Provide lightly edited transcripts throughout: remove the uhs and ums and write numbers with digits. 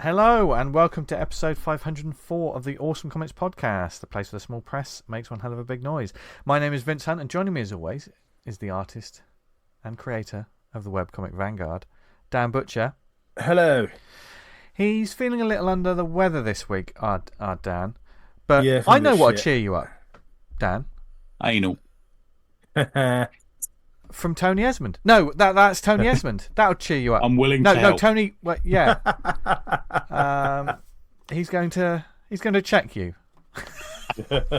Hello and welcome to episode 504 of the Awesome Comics Podcast, the place where the small press makes one hell of a big noise. My name is Vince Hunt, and joining me as always is the artist and creator of the webcomic Vanguard, Dan Butcher. Hello. He's feeling a little under the weather this week, our Dan, but Yeah, I know what'll cheer you up, Dan. Anal. From Tony Esmond. No, that's Tony Esmond. That'll cheer you up. I'm willing to help. No, Tony. Well, yeah. He's going to check you. That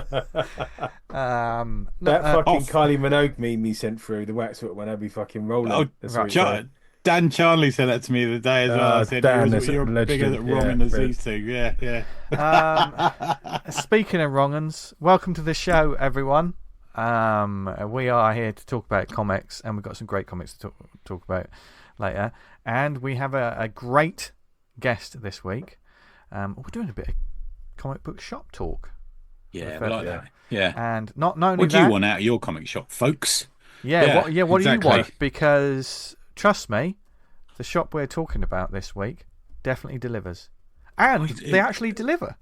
fucking Kylie Minogue meme he sent through, the waxwork one, I'd be fucking rolling. Oh, right. Dan Charnley said that to me the other day as well. I said, Dan, you're bigger at wronging as these two. Yeah. Speaking of wrong'uns, welcome to the show, everyone. We are here to talk about comics, and we've got some great comics to talk about later. And we have a great guest this week. We're doing a bit of comic book shop talk. Yeah, we like that. Yeah. And not only what do you want out of your comic shop, folks? What exactly. do you want? Because trust me, the shop we're talking about this week definitely delivers, and they actually deliver.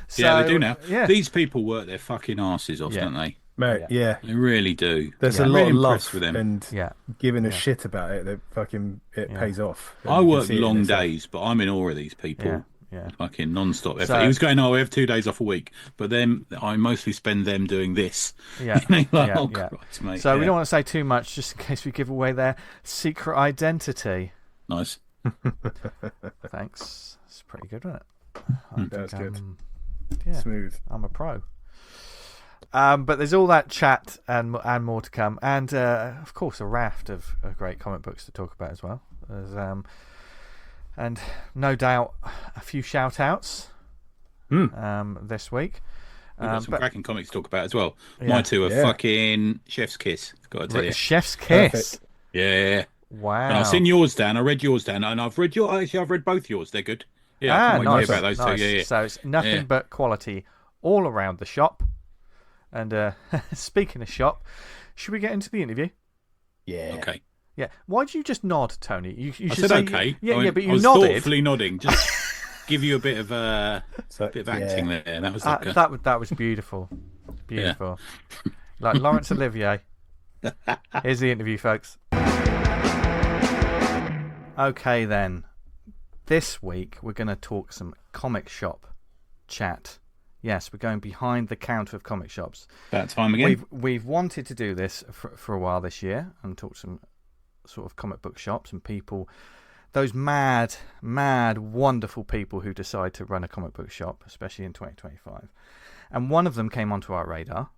So, yeah, they do now. Yeah. These people work their fucking asses off, don't they? Mate, yeah. They really do. There's a lot of love with them. and giving a shit about it. That fucking pays off. I work long days, but I'm in awe of these people. Yeah. Fucking non-stop effort. So, he was going, we have 2 days off a week, but then I mostly spend them doing this. Yeah. Christ, mate. So we don't want to say too much, just in case we give away their secret identity. Nice. Thanks. It's pretty good, isn't it? That's good. Smooth. I'm a pro. But there's all that chat and more to come, and of course a raft of great comic books to talk about as well. There's, and no doubt a few shout outs this week. We've got some cracking comics to talk about as well. Yeah. My two are fucking Chef's Kiss. Got to tell you, Chef's Kiss. Perfect. Yeah. Wow. And I've seen yours, Dan. I read yours, Dan, and I've read I've read both yours. They're good. Yeah. I can't wait to hear about those two. Yeah. So it's nothing but quality all around the shop. And speaking of shop, should we get into the interview? Yeah. Okay. Yeah. Why did you just nod, Tony? You I should said say, okay. But you I was nodded. thoughtfully nodding. Just give you a bit of acting there. That was that was beautiful. Beautiful. Like Laurence Olivier. Here's the interview, folks. Okay, then. This week we're going to talk some comic shop chat. Yes, we're going behind the counter of comic shops. That time again. We've wanted to do this for a while this year and talk some sort of comic book shops and people, those mad, wonderful people who decide to run a comic book shop, especially in 2025. And one of them came onto our radar.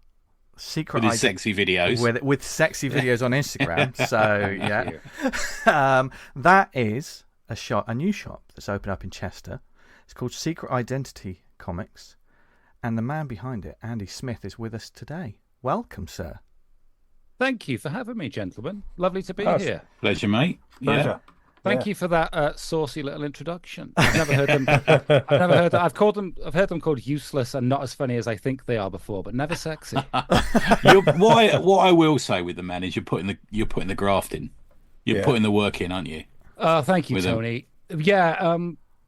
With his sexy videos. With sexy videos on Instagram. So, yeah. That is a new shop that's opened up in Chester. It's called Secret Identity Comics. And the man behind it, Andy Smith, is with us today. Welcome, sir. Thank you for having me, gentlemen. Lovely to be here. Pleasure, mate. Pleasure. Thank you for that saucy little introduction. I've never heard them. I've never heard that. I've heard them called useless and not as funny as I think they are before, but never sexy. What I will say with the man is you're putting the graft in. You're putting the work in, aren't you? Thank you, Tony. Yeah.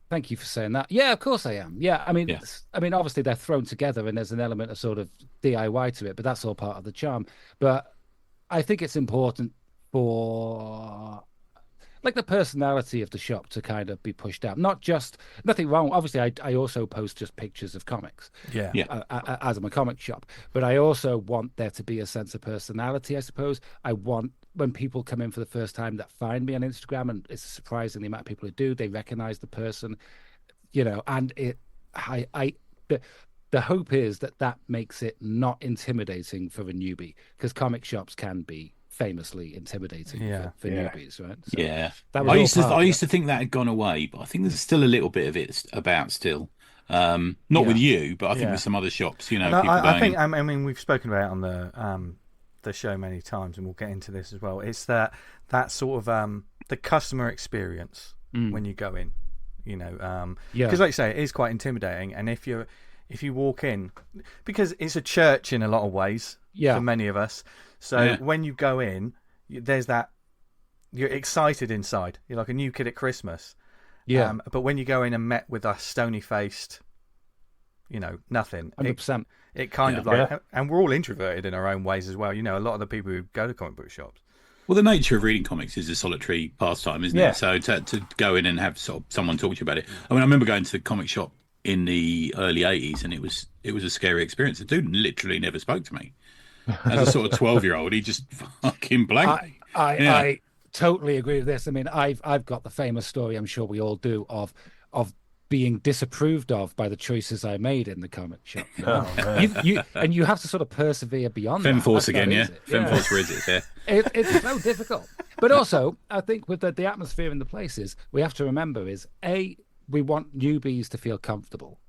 Thank you for saying that. Yeah, of course I am. Yeah, I mean, obviously they're thrown together and there's an element of sort of DIY to it, but that's all part of the charm. But I think it's important for like the personality of the shop to kind of be pushed out. Nothing wrong. Obviously, I also post just pictures of comics. As I'm a comic shop, but I also want there to be a sense of personality. I suppose I want when people come in for the first time that find me on Instagram, and it's surprising the amount of people who do. They recognize the person, and the hope is that makes it not intimidating for a newbie, because comic shops can be famously intimidating for newbies, right? So I used to think that had gone away, but I think there's still a little bit of it about still. Not with you, but I think with some other shops, I think we've spoken about it on the show many times, and we'll get into this as well. It's that sort of the customer experience when you go in, because like you say, it is quite intimidating. And if you walk in, because it's a church in a lot of ways for many of us. So when you go in, there's that, you're excited inside. You're like a new kid at Christmas. Yeah. But when you go in and met with a stony-faced, nothing. 100%. It kind of like, and we're all introverted in our own ways as well. A lot of the people who go to comic book shops. Well, the nature of reading comics is a solitary pastime, isn't it? So to go in and have sort of someone talk to you about it. I mean, I remember going to the comic shop in the early 80s, and it was a scary experience. The dude literally never spoke to me. As a sort of 12-year-old, he just fucking blanked me. I totally agree with this. I mean, I've got the famous story, I'm sure we all do, of being disapproved of by the choices I made in the comic shop. You have to sort of persevere beyond Femforce that. again, yeah. Femforce Reddit, yeah. It's so difficult. But also, I think with the atmosphere in the places, we have to remember is, we want newbies to feel comfortable.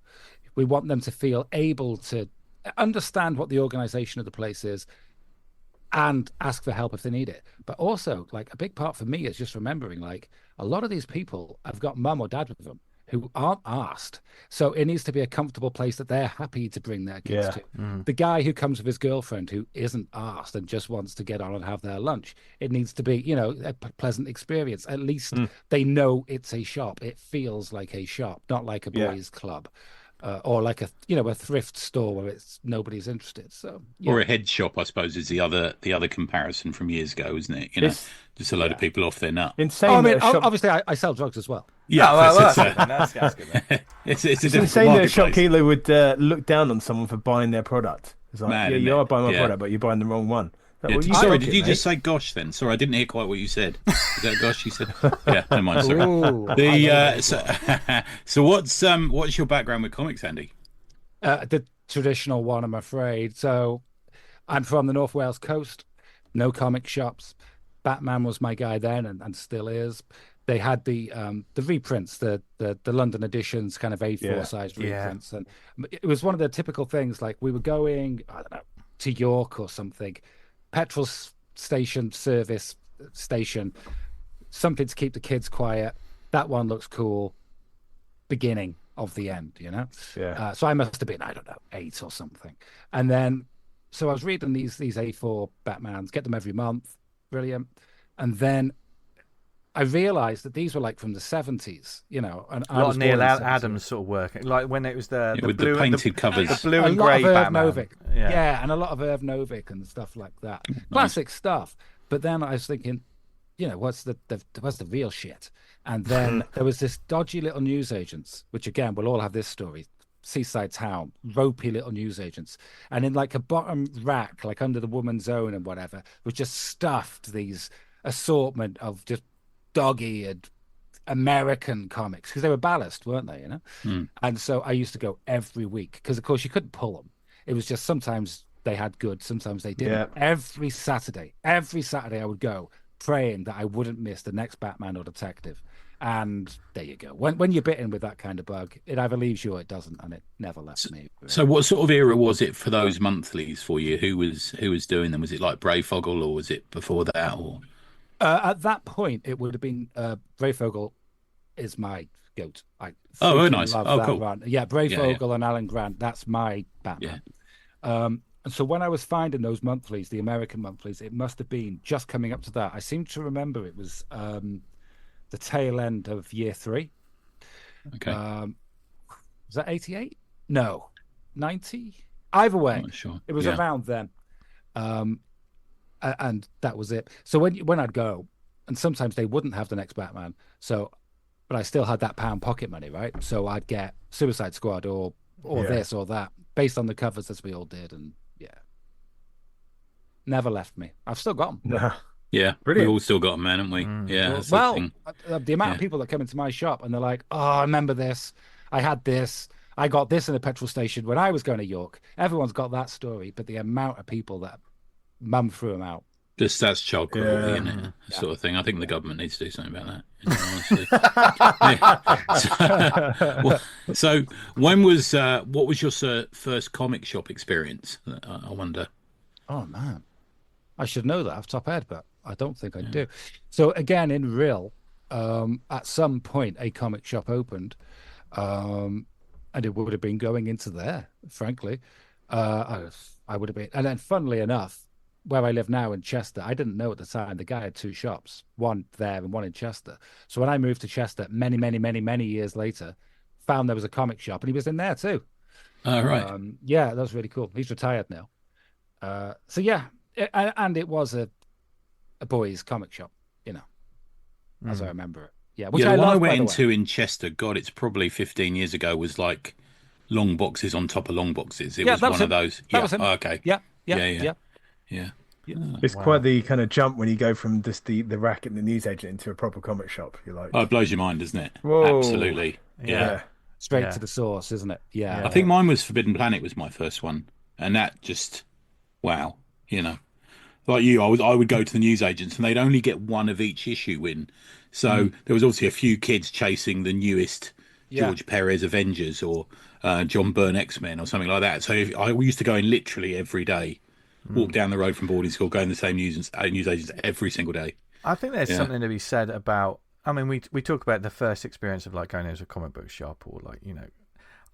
We want them to feel able to understand what the organization of the place is and ask for help if they need it. But also, like, a big part for me is just remembering, like, a lot of these people have got mum or dad with them who aren't asked. So it needs to be a comfortable place that they're happy to bring their kids to. The guy who comes with his girlfriend who isn't asked and just wants to get on and have their lunch, it needs to be, a pleasant experience. At least they know it's a shop. It feels like a shop, not like a boys' club. Or like a thrift store where nobody's interested. So or a head shop, I suppose, is the other comparison from years ago, isn't it? Just a load of people off their nut. Insane. I mean, obviously, I sell drugs as well. Yeah, that's good. It's insane that a shopkeeper would look down on someone for buying their product. It's like, mad, you are buying my product, but you're buying the wrong one. Sorry, did you just say gosh then? Sorry, I didn't hear quite what you said. Is that gosh you said? Yeah, never mind, sorry. So what's your background with comics, Andy? The traditional one, I'm afraid. So I'm from the North Wales coast, no comic shops. Batman was my guy then and still is. They had the reprints, the London editions, kind of A4 sized reprints. And it was one of the typical things, like we were going, I don't know, to York or something, petrol station, service station, something to keep the kids quiet. That one looks cool. Beginning of the end, so I must have been, I don't know, 8 or something. And then so I was reading these A4 Batmans, get them every month, brilliant. And then I realized that these were like from the 70s, and a lot of Neil Adams sort of work, like when it was the blue the painted covers, the blue and grey Batman. Novick. Yeah, and a lot of Irv Novick and stuff like that. Classic stuff. But then I was thinking, what's the real shit? And then there was this dodgy little newsagents, which again, we'll all have this story. Seaside town, ropey little newsagents, and in like a bottom rack, like under the woman's own and whatever, was just stuffed these assortment of just dog-eared American comics, because they were ballast, weren't they? And so I used to go every week, because of course you couldn't pull them. It was just sometimes they had good, sometimes they didn't. Every Saturday I would go, praying that I wouldn't miss the next Batman or Detective. And there you go. When you're bitten with that kind of bug, it either leaves you or it doesn't, and it never left me. So what sort of era was it for those monthlies for you? Who was doing them? Was it like Brayfogle, or was it before that? Or at that point, it would have been Brayfogle is my goat. Very nice. Cool. Run. Yeah, Brayfogle yeah. and Alan Grant. That's my Batman. Yeah. And so when I was finding those monthlies, the American monthlies, it must have been just coming up to that. I seem to remember it was the tail end of year 3. Okay. Was that 88? No, 90. Either way, sure. It was around then. And that was it. So when I'd go, and sometimes they wouldn't have the next Batman, but I still had that pound pocket money, right? So I'd get Suicide Squad or this or that, based on the covers, as we all did, and never left me. I've still got them. Yeah, brilliant. We've all still got them, man, haven't we? Yeah. The amount of people that come into my shop and they're like, "Oh, I remember this. I had this. I got this in a petrol station when I was going to York." Everyone's got that story, but the amount of people that mum threw them out. That's child cruelty, isn't it? Sort of thing. I think the government needs to do something about that. So when was what was your first comic shop experience? I wonder. Oh man, I should know that off the top head, but I don't think I do. So again, in Rill, at some point, a comic shop opened, and it would have been going into there. Frankly, I would have been. And then, funnily enough, where I live now in Chester, I didn't know at the time the guy had 2 shops, one there and one in Chester. So when I moved to Chester many years later, found there was a comic shop and he was in there too. Oh, right. Yeah, that was really cool. He's retired now. So yeah, and it was a boys' comic shop, as I remember it. Yeah, which the one I went by the into way. in Chester, God, it's probably 15 years ago, was like long boxes on top of long boxes. It was one of those. That was him. Oh, okay. Yeah. It's quite the kind of jump when you go from just the rack and the newsagent into a proper comic shop. You're like, oh, it blows your mind, doesn't it? Whoa. Absolutely. Yeah. Straight to the source, isn't it? Yeah. I think mine was Forbidden Planet was my first one, and that just, wow, like you, I would go to the newsagents and they'd only get one of each issue in. So there was also a few kids chasing the newest George Perez Avengers or John Byrne X-Men or something like that. So I used to go in literally every day, walk down the road from boarding school, go in the same newsagents every single day. I think there's something to be said about, I mean, we talk about the first experience of like going into a comic book shop or like,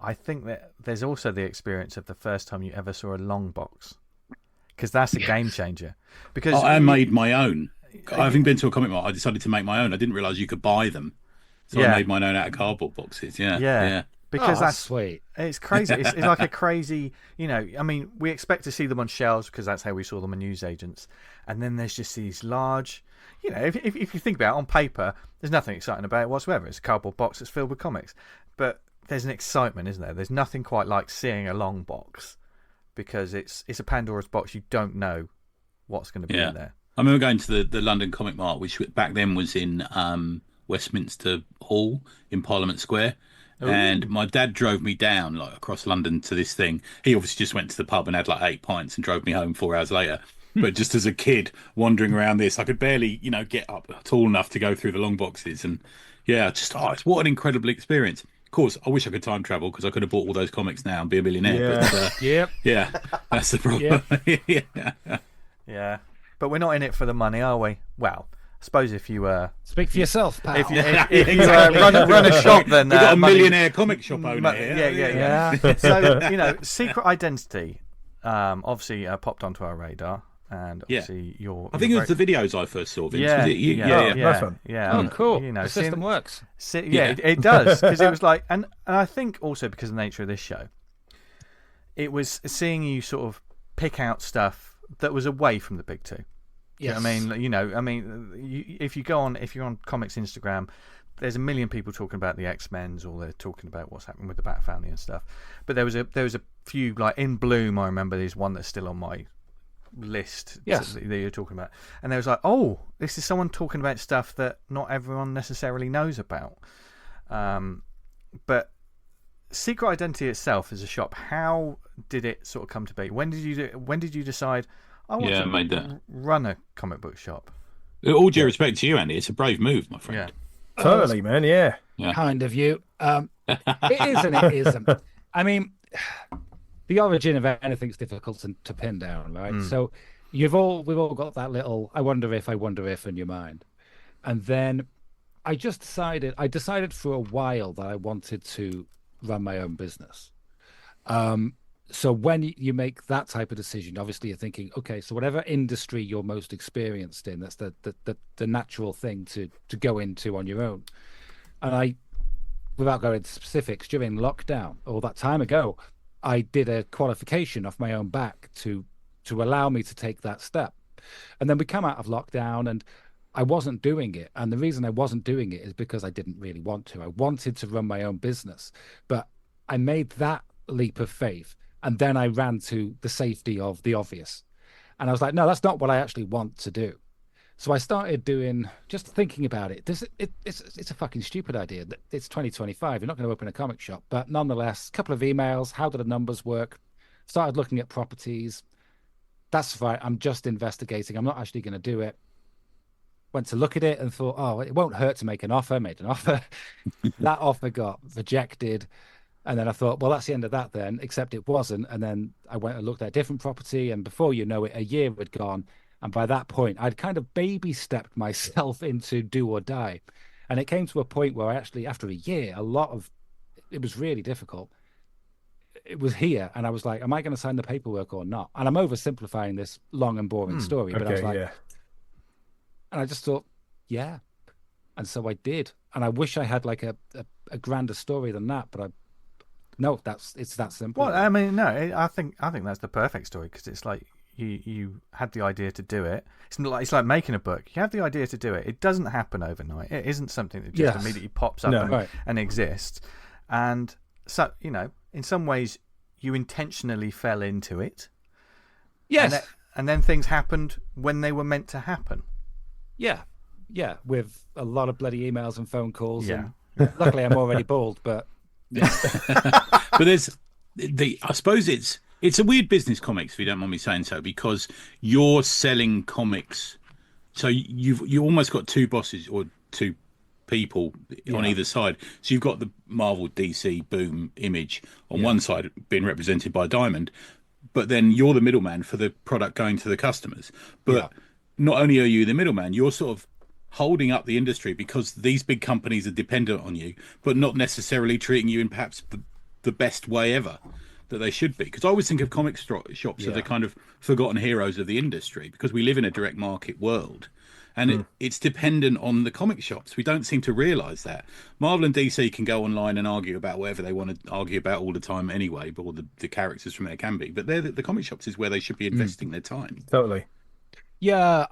I think that there's also the experience of the first time you ever saw a long box, because that's a game changer. Because I made my own. Having been to a comic mart, I decided to make my own. I didn't realise you could buy them. So I made mine own out of cardboard boxes. Yeah. Because that's sweet. It's crazy. It's like a crazy, I mean, we expect to see them on shelves because that's how we saw them on newsagents. And then there's just these large, if you think about it, on paper, there's nothing exciting about it whatsoever. It's a cardboard box that's filled with comics. But there's an excitement, isn't there? There's nothing quite like seeing a long box, because it's a Pandora's box. You don't know what's going to be in there. I remember going to the London Comic Mart, which back then was in Westminster Hall in Parliament Square. Ooh. And my dad drove me down like across London to this thing. He obviously just went to the pub and had like 8 pints and drove me home 4 hours later. But just as a kid wandering around this, I could barely, get up tall enough to go through the long boxes. And what an incredible experience. Of course, I wish I could time travel because I could have bought all those comics now and be a millionaire. Yeah. But, that's the problem. Yeah. But we're not in it for the money, are we? Well, I suppose if you speak for yourself, pal. If you run a shop, then we've got a millionaire comic shop owner here. Yeah. So Secret Identity, obviously popped onto our radar, and obviously I think it was the videos I first saw. Vince. Nice one. Oh, cool. The system works. It does, because it was like, and I think also because of the nature of this show, it was seeing you sort of pick out stuff that was away from the big two. Yes. If you're on Comics Instagram, there's a million people talking about the X-Men's, or they're talking about what's happening with the Bat Family and stuff. But there was a few, like in Bloom, I remember there's one that's still on my list that you're talking about. And there was like, oh, this is someone talking about stuff that not everyone necessarily knows about. But Secret Identity itself as a shop, how did it sort of come to be? When did you decide I want to run a comic book shop? All due respect to you, Andy, it's a brave move, my friend. Yeah. Totally, man. Yeah. Kind of you. It is and it isn't. I mean, the origin of anything's difficult to pin down, right? So we've all got that little I wonder if in your mind. And then I decided for a while that I wanted to run my own business. So when you make that type of decision, obviously you're thinking, okay, so whatever industry you're most experienced in, that's the natural thing to go into on your own. And I, without going into specifics, during lockdown, or that time ago, I did a qualification off my own back to allow me to take that step. And then we come out of lockdown and I wasn't doing it. And the reason I wasn't doing it is because I didn't really want to. I wanted to run my own business, but I made that leap of faith. And then I ran to the safety of the obvious. And I was like, no, that's not what I actually want to do. So I started just thinking about it. It's a fucking stupid idea. It's 2025. You're not going to open a comic shop. But nonetheless, a couple of emails. How do the numbers work? Started looking at properties. That's right. I'm just investigating. I'm not actually going to do it. Went to look at it and thought, oh, it won't hurt to make an offer. Made an offer. That offer got rejected. And then I thought, well, that's the end of that then, except it wasn't. And then I went and looked at a different property. And before you know it, a year had gone. And by that point, I'd kind of baby stepped myself into do or die. And it came to a point where I actually, after a year, it was really difficult. it was here, and I was like, am I going to sign the paperwork or not? And I'm oversimplifying this long and boring story, but I was like, and I just thought, yeah. And so I did. And I wish I had like a grander story than that, but no, it's that simple. Well, I mean, no, I think that's the perfect story, because it's like you had the idea to do it. It's like making a book. You have the idea to do it. It doesn't happen overnight. It isn't something that just immediately pops up and exists. And so, you know, in some ways, you intentionally fell into it. Yes. And then things happened when they were meant to happen. Yeah. Yeah. With a lot of bloody emails and phone calls. Yeah. And luckily, I'm already bald, but. But I suppose it's a weird business, comics, if you don't mind me saying so, because you're selling comics. So you almost got two bosses or two people on either side. So you've got the Marvel, DC, Boom, Image on one side being represented by Diamond, but then you're the middleman for the product going to the customers. But not only are you the middleman, you're sort of holding up the industry, because these big companies are dependent on you, but not necessarily treating you in perhaps the best way ever that they should be. Because I always think of comic shops as the kind of forgotten heroes of the industry, because we live in a direct market world, and it's dependent on the comic shops. We don't seem to realise that. Marvel and DC can go online and argue about whatever they want to argue about all the time anyway, but all the characters from there can be. But the comic shops is where they should be investing their time. Totally. Yeah,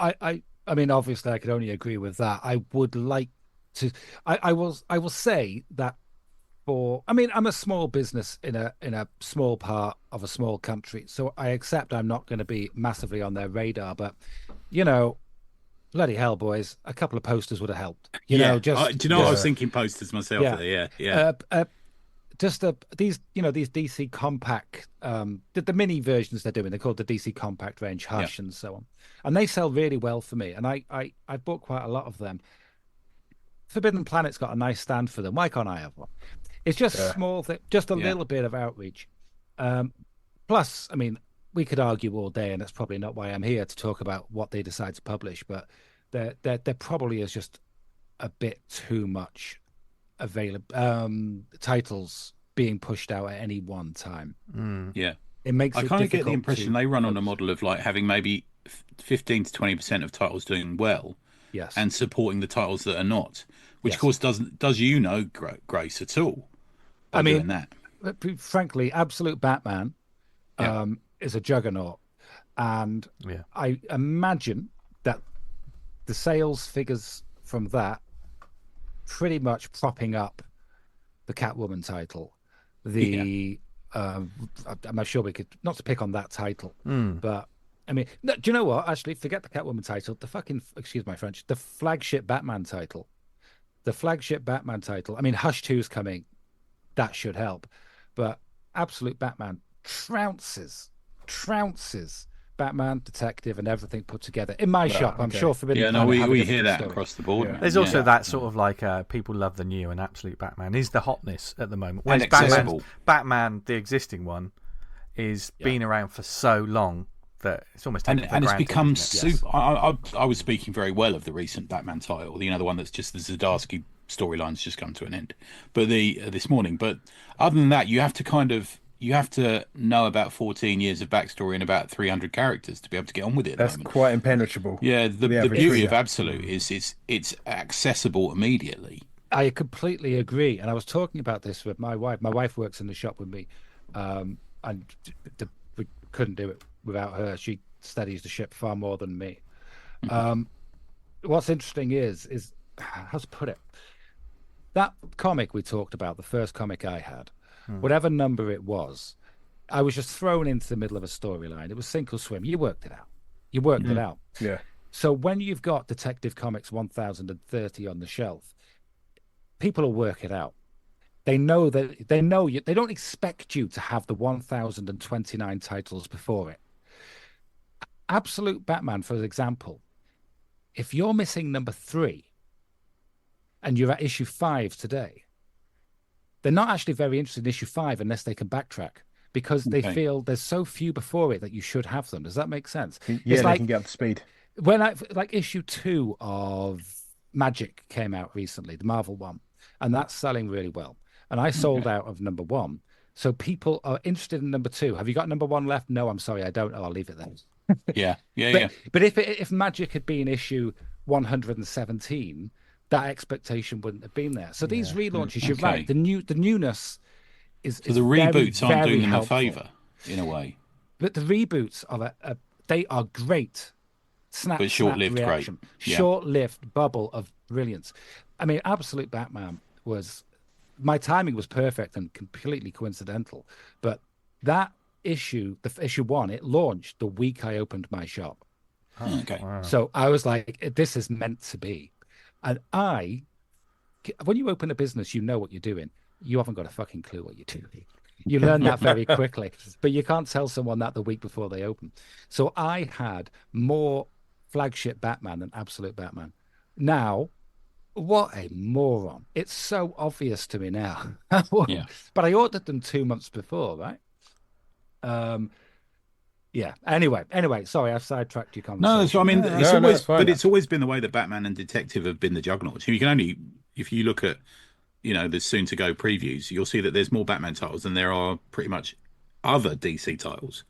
I mean, obviously, I could only agree with that. I would like to. I will say that I'm a small business in a small part of a small country, so I accept I'm not going to be massively on their radar. But you know, bloody hell, boys, a couple of posters would have helped. You know, just do you know what I was thinking? Posters myself. Yeah. Just these DC compact, the mini versions they're doing. They're called the DC compact range, Hush and so on, and they sell really well for me. And I bought quite a lot of them. Forbidden Planet's got a nice stand for them. Why can't I have one? It's just small, just a little bit of outreach. Plus, I mean, we could argue all day, and that's probably not why I'm here to talk about what they decide to publish. But there probably is just a bit too much available titles being pushed out at any one time. It makes I kind of get the impression they run on a model of like having maybe 15 to 20% of titles doing well, and supporting the titles that are not, which of course does you no grace at all. I mean, that. Frankly, Absolute Batman is a juggernaut, and I imagine that the sales figures from that pretty much propping up the Catwoman title. I'm not sure we could, not to pick on that title, but I mean, no, do you know what? Actually, forget the Catwoman title. Excuse my French. The flagship Batman title. I mean, Hush 2's coming. That should help. But Absolute Batman trounces Batman, Detective, and everything put together in my shop. I'm sure Forbidden Planet we hear that across the board. There's also that sort of like people love the new, and Absolute Batman is the hotness at the moment. And accessible. Batman, the existing one, is been around for so long that it's almost taken for and it's granted, become isn't it? super. I was speaking very well of the recent Batman title, the one that's just the Zdarsky storyline's just come to an end, but this morning. But other than that, you have to know about 14 years of backstory and about 300 characters to be able to get on with it. That's quite impenetrable. Yeah, the beauty of Absolute is it's accessible immediately. I completely agree, and I was talking about this with my wife. My wife works in the shop with me, and we couldn't do it without her. She studies the ship far more than me. What's interesting is how to put it. That comic we talked about, the first comic I had, whatever number it was, I was just thrown into the middle of a storyline. It was sink or swim. You worked it out. Yeah. So when you've got Detective Comics 1030 on the shelf, people will work it out. They know you. They don't expect you to have the 1029 titles before it. Absolute Batman, for example, if you're missing number 3 and you're at issue 5 today, they're not actually very interested in issue 5 unless they can backtrack, because they feel there's so few before it that you should have them. Does that make sense? Yeah, they can get up to speed. When issue 2 of Magic came out recently, the Marvel one, and that's selling really well. And I sold out of number 1 So people are interested in number 2. Have you got number 1 left? No, I'm sorry, I don't. Oh, I'll leave it then. But if Magic had been issue 117, that expectation wouldn't have been there. So these relaunches, you're right. The newness is. So the reboots aren't doing them helpful. a favour in a way. But the reboots are they are great. But short-lived, great. Short-lived bubble of brilliance. I mean, Absolute Batman was. My timing was perfect and completely coincidental, but that issue, the issue 1, it launched the week I opened my shop. Oh, okay. Wow. So I was like, this is meant to be. And when you open a business, you know what you're doing. You haven't got a fucking clue what you're doing. You learn that very quickly, but you can't tell someone that the week before they open. So I had more flagship Batman than Absolute Batman. Now, what a moron. It's so obvious to me now. Yeah. But I ordered them 2 months before, right? Yeah. Anyway, sorry, I've sidetracked your conversation. No, so I mean, it's always been the way that Batman and Detective have been the juggernauts. You can only, if you look at, the soon to go previews, you'll see that there's more Batman titles than there are pretty much other DC titles.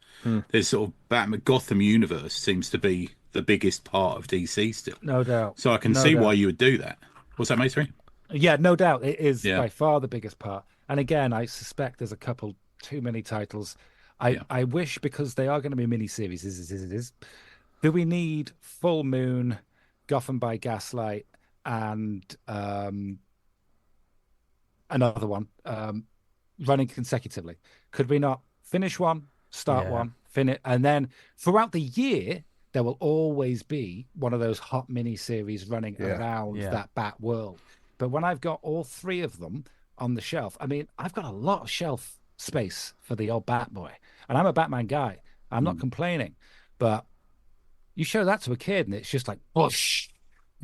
There's sort of Batman, Gotham universe seems to be the biggest part of DC still. No doubt. So I can see why you would do that. What's that, Maestri? Yeah, no doubt. It is by far the biggest part. And again, I suspect there's a couple too many titles. I wish, because they are going to be mini-series, do we need Full Moon, Gotham by Gaslight, and another one running consecutively? Could we not finish one, start one, finish, and then throughout the year, there will always be one of those hot mini-series running around that Bat world. But when I've got all 3 of them on the shelf, I mean, I've got a lot of shelf space for the old Batboy. And I'm a Batman guy. I'm not complaining. But you show that to a kid and it's just like, whoosh.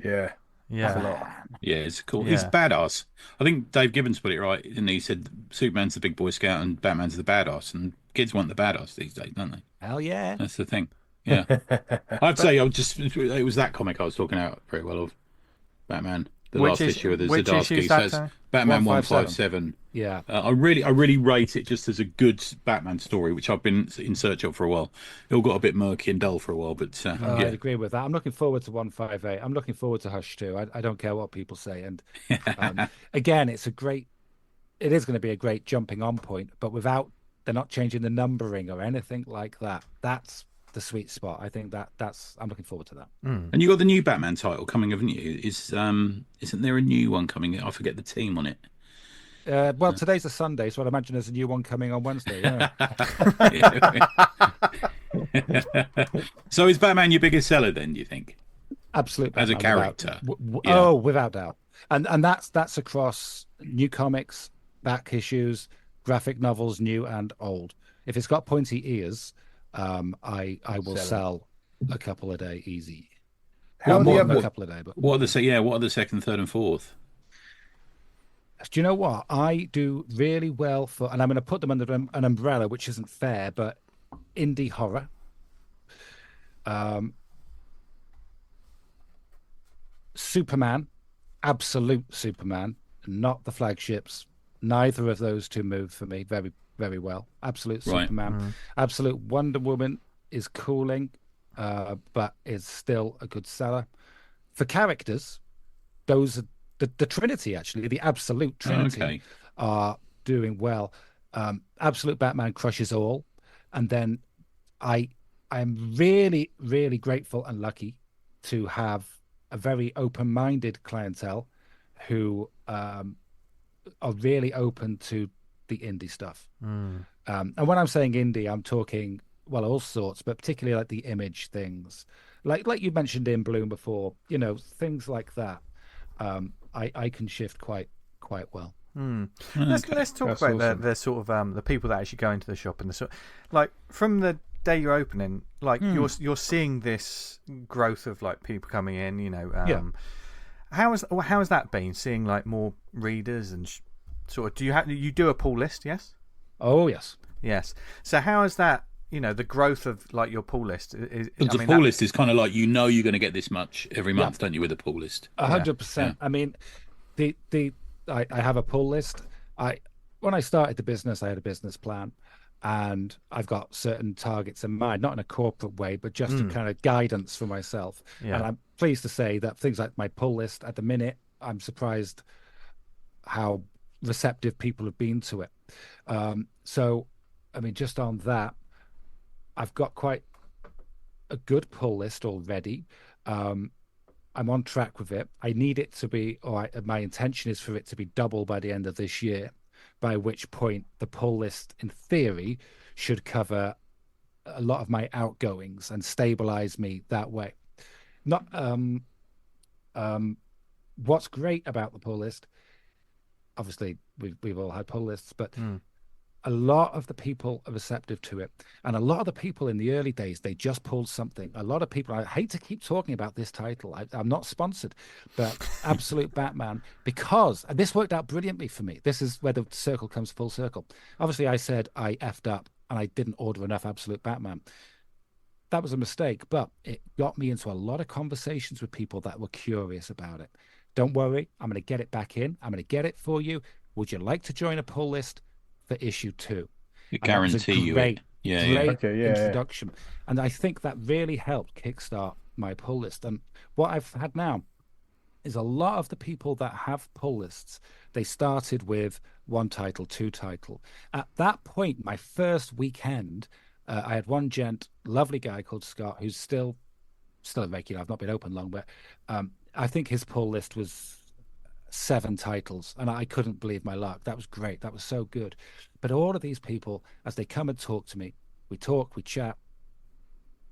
Yeah. Yeah. Yeah, it's cool. Yeah. He's badass. I think Dave Gibbons put it right, and he said Superman's the big boy scout and Batman's the badass. And kids want the badass these days, don't they? Hell yeah. That's the thing. Yeah. I'd say it was that comic I was talking out very well of, Batman. The last issue of the Zdarsky. So it's Batman 157. Yeah. I really rate it just as a good Batman story, which I've been in search of for a while. It all got a bit murky and dull for a while, but I agree with that. I'm looking forward to 158. I'm looking forward to Hush too. I don't care what people say. And again, it is going to be a great jumping on point, but they're not changing the numbering or anything like that. That's the sweet spot. I think I'm looking forward to that. And you got the new Batman title coming, haven't you? Isn't there a new one coming? I forget the team on it. Well, today's a Sunday, so I'd imagine there's a new one coming on Wednesday. Yeah. So is Batman your biggest seller then, do you think? Absolutely. As a character. Without doubt. And that's across new comics, back issues, graphic novels, new and old. If it's got pointy ears, I will sell a couple a day easy. More than a couple a day. But what are the second, third, and fourth? Do you know what? I do really well for, and I'm going to put them under an umbrella, which isn't fair, but indie horror. Superman, absolute Superman, not the flagships. Neither of those two move for me very, very well. Absolute Superman. Mm-hmm. Absolute Wonder Woman is cooling, but is still a good seller. For characters, those are the Trinity, actually, the Absolute Trinity are doing well. Absolute Batman crushes all. And then I'm really, really grateful and lucky to have a very open-minded clientele who are really open to the indie stuff. And when I'm saying indie, I'm talking, well, all sorts, but particularly like the Image things. Like you mentioned in Bloom before, things like that. I can shift quite well. Let's talk about awesome. the sort of the people that actually go into the shop and the sort, like from the day you're opening, like you're seeing this growth of like people coming in. How has that been? Seeing like more readers and sort of you do a pull list? Yes. Oh yes. So how is that? The growth of like your pull list. Pull list is kind of like you're going to get this much every month, don't you? With a pull list, 100%. I mean, I have a pull list. when I started the business, I had a business plan, and I've got certain targets in mind, not in a corporate way, but just a kind of guidance for myself. Yeah. And I'm pleased to say that things like my pull list at the minute, I'm surprised how receptive people have been to it. So, I mean, just on that, I've got quite a good pull list already. I'm on track with it. I need it to be, or my intention is for it to be double by the end of this year, by which point the pull list, in theory, should cover a lot of my outgoings and stabilize me that way. Not what's great about the pull list, obviously we've all had pull lists, but a lot of the people are receptive to it. And a lot of the people in the early days, they just pulled something. A lot of people, I hate to keep talking about this title. I'm not sponsored, but Absolute Batman, because, and this worked out brilliantly for me. This is where the circle comes full circle. Obviously, I said I effed up and I didn't order enough Absolute Batman. That was a mistake, but it got me into a lot of conversations with people that were curious about it. Don't worry, I'm going to get it back in. I'm going to get it for you. Would you like to join a pull list for issue 2? I guarantee you it. Great introduction. And I think that really helped kickstart my pull list. And what I've had now is a lot of the people that have pull lists, they started with 1 title, 2 title. At that point, my first weekend, I had one gent, lovely guy called Scott, who's still a regular. I've not been open long, but I think his pull list was 7 titles, and I couldn't believe my luck. That was great. That was so good. But all of these people, as they come and talk to me, we talk, we chat,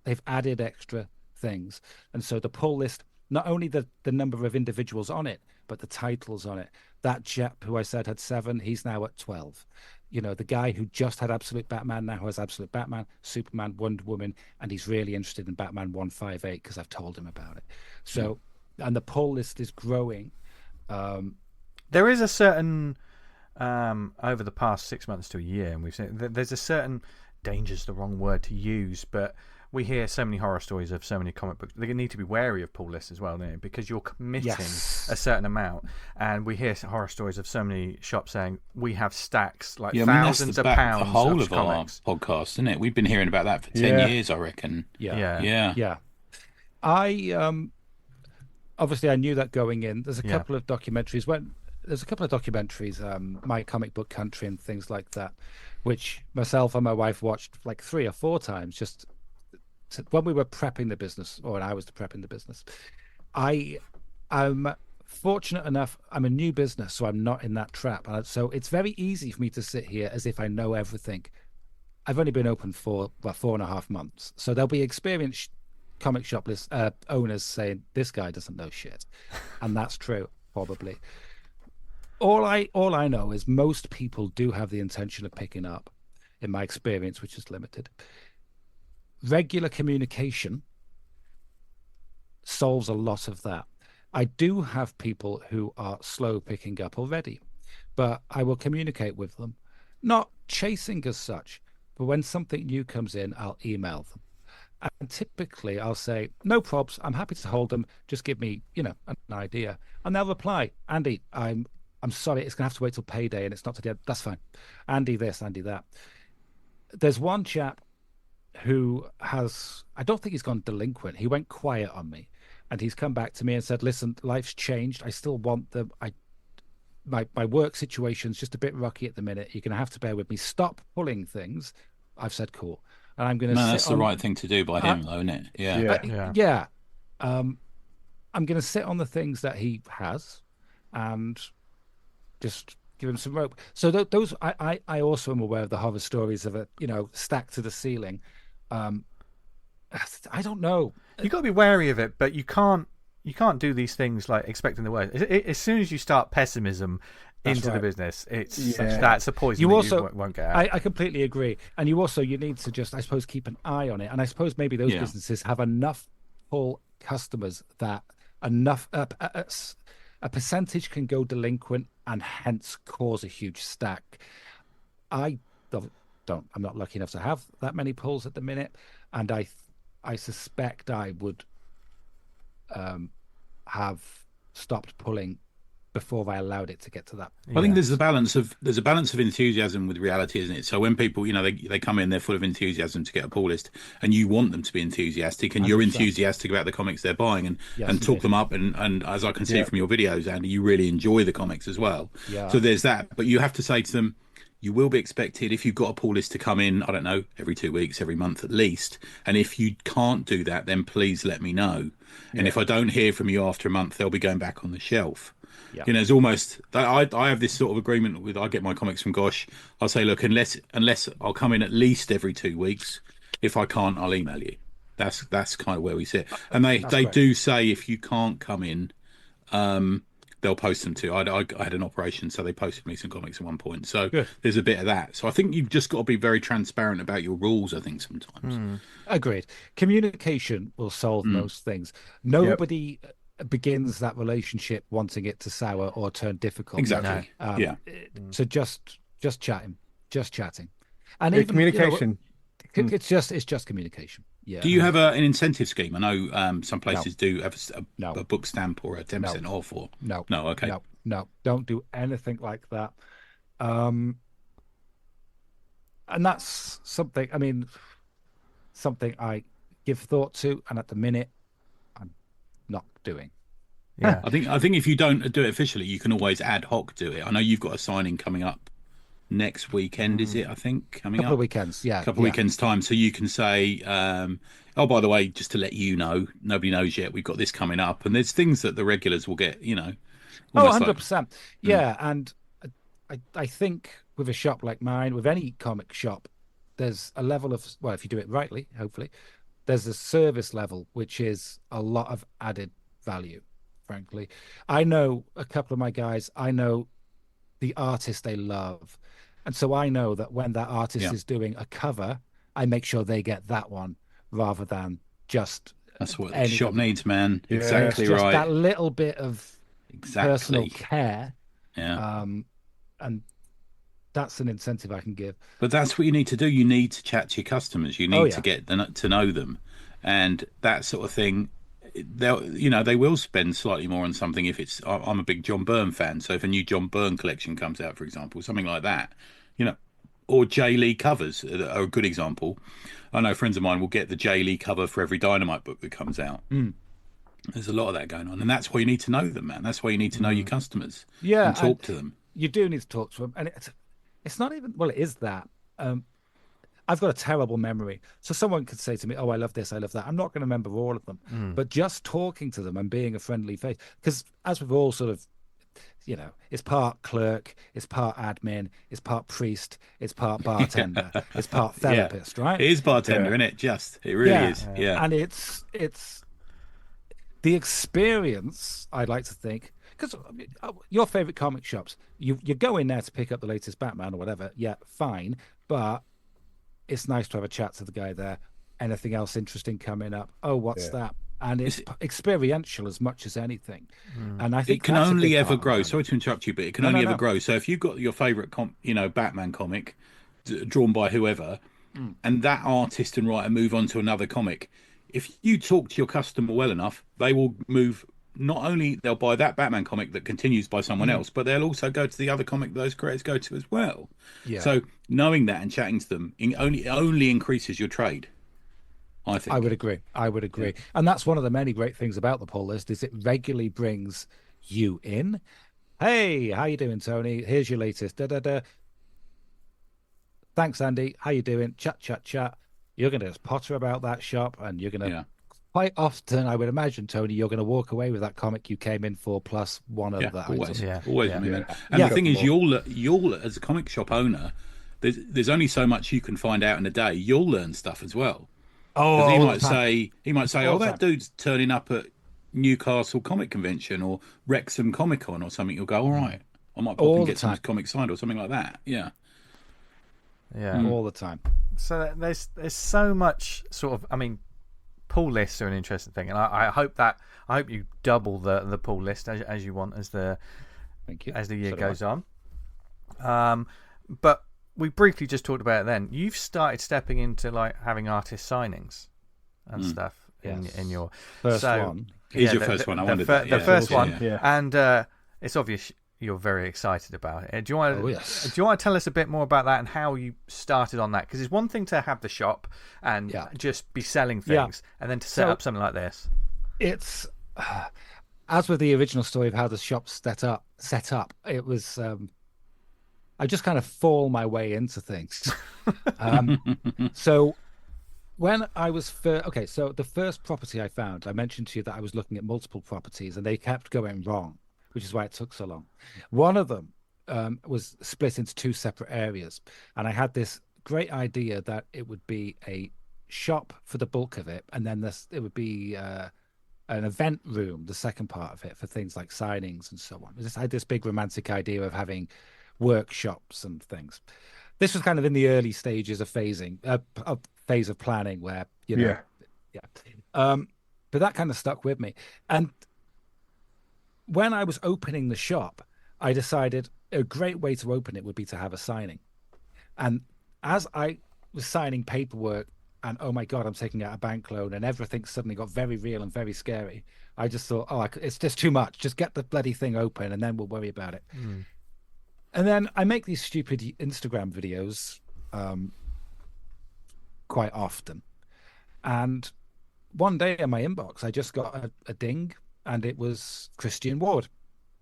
they've added extra things. And so the pull list, not only the number of individuals on it, but the titles on it. That chap who I said had 7, he's now at 12. You know, the guy who just had Absolute Batman now has Absolute Batman, Superman, Wonder Woman, and he's really interested in Batman 158 because I've told him about it. So, and the pull list is growing. There is a certain over the past 6 months to a year, and we've seen there's a certain, danger's the wrong word to use, but we hear so many horror stories of so many comic books. They need to be wary of pull lists as well, don't you? Because you're committing a certain amount, and we hear horror stories of so many shops saying we have stacks, like thousands of pounds. The whole of comics. Our podcast, isn't it? We've been hearing about that for 10 years, I reckon. Yeah. I obviously I knew that going in. There's a couple of documentaries My Comic Book Country and things like that, which myself and my wife watched like 3 or 4 times just when we were prepping the business, or when I was prepping the business. I'm fortunate enough, I'm a new business, so I'm not in that trap. So it's very easy for me to sit here as if I know everything. I've only been open for 4.5 months, so there'll be experienced comic shop owners saying this guy doesn't know shit, and that's true, probably. All I know is most people do have the intention of picking up, in my experience, which is limited. Regular communication solves a lot of that. I do have people who are slow picking up already, but I will communicate with them, not chasing as such, but when something new comes in, I'll email them. And typically I'll say, no probs, I'm happy to hold them. Just give me, an idea. And they'll reply, Andy, I'm sorry, it's going to have to wait till payday and it's not today. That's fine. Andy this, Andy that. There's one chap who I don't think he's gone delinquent. He went quiet on me and he's come back to me and said, listen, life's changed. I still want them. My work situation's just a bit rocky at the minute. You're going to have to bear with me. Stop pulling things. I've said, cool. And I'm going to that's the right thing to do by him, though, isn't it? Yeah. I'm going to sit on the things that he has and just give him some rope. So those, I also am aware of the horror stories of stacked to the ceiling. I don't know. You've got to be wary of it, but you can't do these things like expecting the worst. As soon as you start pessimism into the business, that's a poison you won't get out. I completely agree. And you need to just, I suppose, keep an eye on it. And I suppose maybe those businesses have enough full customers that enough a percentage can go delinquent and hence cause a huge stack. I'm not lucky enough to have that many pulls at the minute, and I suspect I would have stopped pulling before I allowed it to get to that. I think there's a balance of enthusiasm with reality, isn't it? So when people, they come in, they're full of enthusiasm to get a pull list, and you want them to be enthusiastic, and 100%. You're enthusiastic about the comics they're buying, and talk them up, and as I can see from your videos, Andy, you really enjoy the comics as well. Yeah. So there's that, but you have to say to them, you will be expected, if you've got a pull list, to come in, I don't know, every 2 weeks, every month at least. And if you can't do that, then please let me know. And if I don't hear from you after a month, they'll be going back on the shelf. Yeah. It's almost, I have this sort of agreement with, I get my comics from Gosh. I'll say, look, unless I'll come in at least every 2 weeks. If I can't, I'll email you. That's kind of where we sit. And they do say, if you can't come in, they'll post them too. I had an operation, so they posted me some comics at one point. So there's a bit of that. So I think you've just got to be very transparent about your rules, I think, sometimes. Agreed. Communication will solve most things. Nobody begins that relationship wanting it to sour or turn difficult. Exactly. So just chatting. And even communication. It's just communication. Yeah. Do you have an incentive scheme? I know some places do have a book stamp or a 10% off. Or no, okay, no, don't do anything like that. And that's something. I mean, something I give thought to, and at the minute, I'm not doing. Yeah, I think if you don't do it officially, you can always ad hoc do it. I know you've got a signing coming up next weekend, is it? I think coming couple up of weekends, couple weekends time. So you can say, oh, by the way, just to let you know, nobody knows yet, we've got this coming up, and there's things that the regulars will get, 100%. Yeah, and I think with a shop like mine, with any comic shop, there's a level of, well, if you do it rightly, hopefully, there's a service level which is a lot of added value. Frankly, I know a couple of my guys. I know the artist they love. And so I know that when that artist is doing a cover, I make sure they get that one rather than just. That's what the shop needs, man. Yeah. Exactly just right. That little bit of personal care. Yeah. And that's an incentive I can give. But that's what you need to do. You need to chat to your customers. You need to get to know them, and that sort of thing. They will spend slightly more on something if it's. I'm a big John Byrne fan, so if a new John Byrne collection comes out, for example, something like that, or J. Lee covers are a good example. I know friends of mine will get the J. Lee cover for every Dynamite book that comes out. There's a lot of that going on, and that's why you need to know them, man. That's why you need to know your customers. Yeah, and talk to them. You do need to talk to them, and it's not even. Well, it is that. I've got a terrible memory. So someone could say to me, oh, I love this, I love that. I'm not going to remember all of them. But just talking to them and being a friendly face, because as we've all sort of, it's part clerk, it's part admin, it's part priest, it's part bartender, it's part therapist, right? It is bartender, isn't it? It really is. Yeah. And it's the experience, I'd like to think, because your favorite comic shops, you go in there to pick up the latest Batman or whatever. Yeah, fine. But it's nice to have a chat to the guy there. Anything else interesting coming up? Oh, what's that? And it's experiential as much as anything. And I think it can only ever grow. Sorry to interrupt you, but it can only ever grow. So if you've got your favorite, Batman comic drawn by whoever, and that artist and writer move on to another comic, if you talk to your customer well enough, they will move. Not only they'll buy that Batman comic that continues by someone else, but they'll also go to the other comic those creators go to as well. Yeah. So knowing that and chatting to them only increases your trade, I think. I would agree. Yeah. And that's one of the many great things about the pull list is it regularly brings you in. Hey, how you doing, Tony? Here's your latest. Thanks, Andy. How you doing? Chat. You're going to just potter about that shop, and you're going to... Quite often, I would imagine, Tony, you're going to walk away with that comic you came in for plus one of the always. items. Always. And the thing is, you'll as a comic shop owner, there's only so much you can find out in a day. You'll learn stuff as well. Oh, he might say, oh, that dude's turning up at Newcastle Comic Convention or Wrexham Comic Con or something. You'll go, all right, I might pop and get some comics signed or something like that. Yeah, all the time. So there's so much sort of, pull lists are an interesting thing, and I hope you double the pull list as you want as the year goes on. But we briefly just talked about it then. You've started stepping into like having artist signings and stuff in your first one. Here's your first one. I wondered the first one, and it's obvious you're very excited about it. Do you want to? Oh, yes. Do you want to tell us a bit more about that and how you started on that? Because it's one thing to have the shop and just be selling things, and then to set up something like this. It's as with the original story of how the shop's set up. It was I just kind of fall my way into things. So when I was so the first property I found, I mentioned to you that I was looking at multiple properties and they kept going wrong, which is why it took so long. One of them was split into 2 separate areas, and I had this great idea that it would be a shop for the bulk of it, and then it would be an event room, the second part of it, for things like signings and so on. I had this big romantic idea of having workshops and things. This was kind of in the early stages of phase of planning, where but that kind of stuck with me. And when I was opening the shop, I decided a great way to open it would be to have a signing. And as I was signing paperwork, and oh my God, I'm taking out a bank loan, and everything suddenly got very real and very scary, I just thought, it's just too much. Just get the bloody thing open, and then we'll worry about it. And then I make these stupid Instagram videos quite often. And one day in my inbox, I just got a ding, and it was Christian Ward.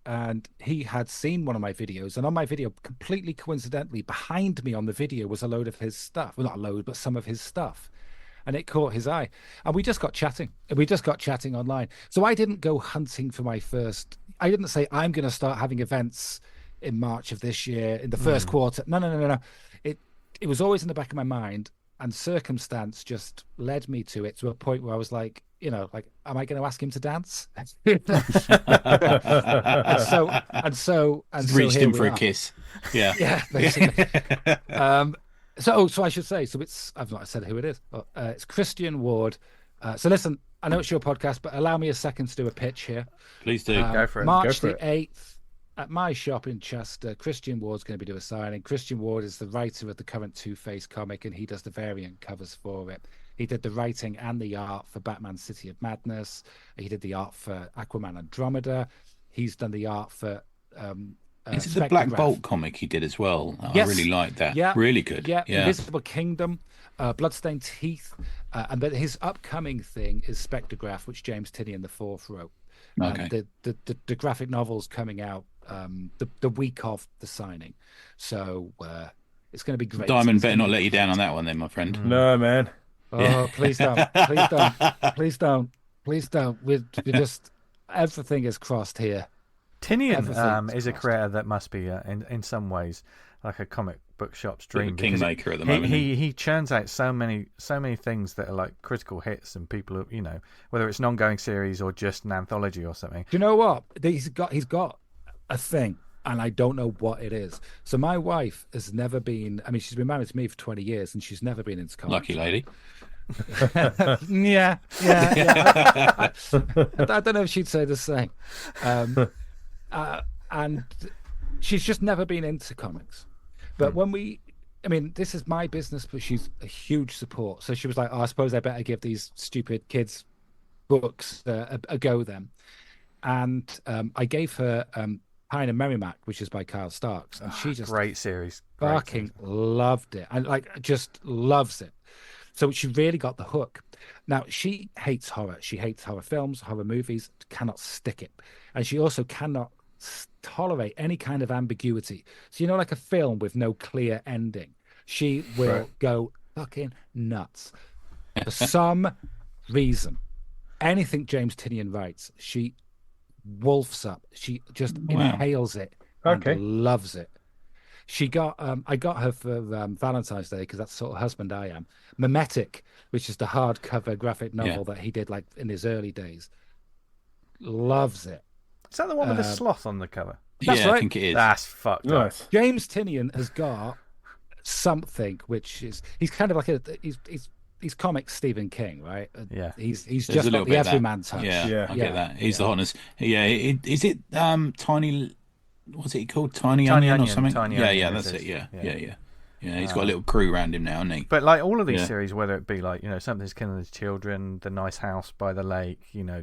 And he had seen one of my videos. And on my video, completely coincidentally, behind me on the video was a load of his stuff. Well, not a load, but some of his stuff. And it caught his eye. And we just got chatting. We just got chatting online. So I didn't go hunting for I didn't say, I'm going to start having events in March of this year, in the first quarter. No. It was always in the back of my mind, and circumstance just led me to a point where I was like, am I going to ask him to dance? and so reached him for a kiss. Yeah, basically. So I should say, I've not said who it is, but it's Christian Ward. So listen, I know it's your podcast, but allow me a second to do a pitch here. Please do. Go for it. March the 8th. At my shop in Chester, Christian Ward's going to be doing a signing. Christian Ward is the writer of the current Two-Face comic, and he does the variant covers for it. He did the writing and the art for Batman City of Madness. He did the art for Aquaman Andromeda. He's done the art for is it the Black Bolt comic he did as well? Yes. I really liked that. Yeah. Really good. Yeah. Invisible Kingdom, Bloodstained Teeth. And then his upcoming thing is Spectrograph, which James Tinian the Fourth wrote. Okay. The graphic novel's coming out the week of the signing, so it's going to be great. Diamond better not let you down on that one then, my friend. No, man. Please don't. We're just, everything is crossed here. Tinian is a creator that must be in some ways like a comic book shop's dream. Kingmaker at the moment. He churns out so many things that are like critical hits, and people, whether it's an ongoing series or just an anthology or something. Do you know what? He's got a thing, and I don't know what it is. So my wife has never been. I mean, she's been married to me for 20 years, and she's never been into comics. Lucky lady. Yeah. I don't know if she'd say the same. And she's just never been into comics. But this is my business, but she's a huge support. So she was like, I suppose I better give these stupid kids books a go then. And I gave her Pine and Merrimack, which is by Kyle Starks. And she just great series. Fucking loved it. And just loves it. So she really got the hook. Now, she hates horror. She hates horror films, horror movies, cannot stick it. And she also cannot tolerate any kind of ambiguity. So, like a film with no clear ending, she will go fucking nuts. For some reason, anything James Tinian writes, she wolfs up. She just inhales it and loves it. I got her for Valentine's Day, because that's the sort of husband I am. Mimetic, which is the hardcover graphic novel that he did in his early days. Loves it. Is that the one with the sloth on the cover? That's right. I think it is. That's fucked up. James Tinian has got something which is, he's kind of like he's comic Stephen King, right? Yeah. He's just got the everyman touch. Yeah, I get that. He's the hotness. Yeah. Is it Tiny? What's it called? Tiny Onion or something? Tiny Onion, Onion, that's it. Yeah. Yeah, he's got a little crew around him now, hasn't he? But like all of these series, whether it be like Something's Killing the Children, The Nice House by the Lake, or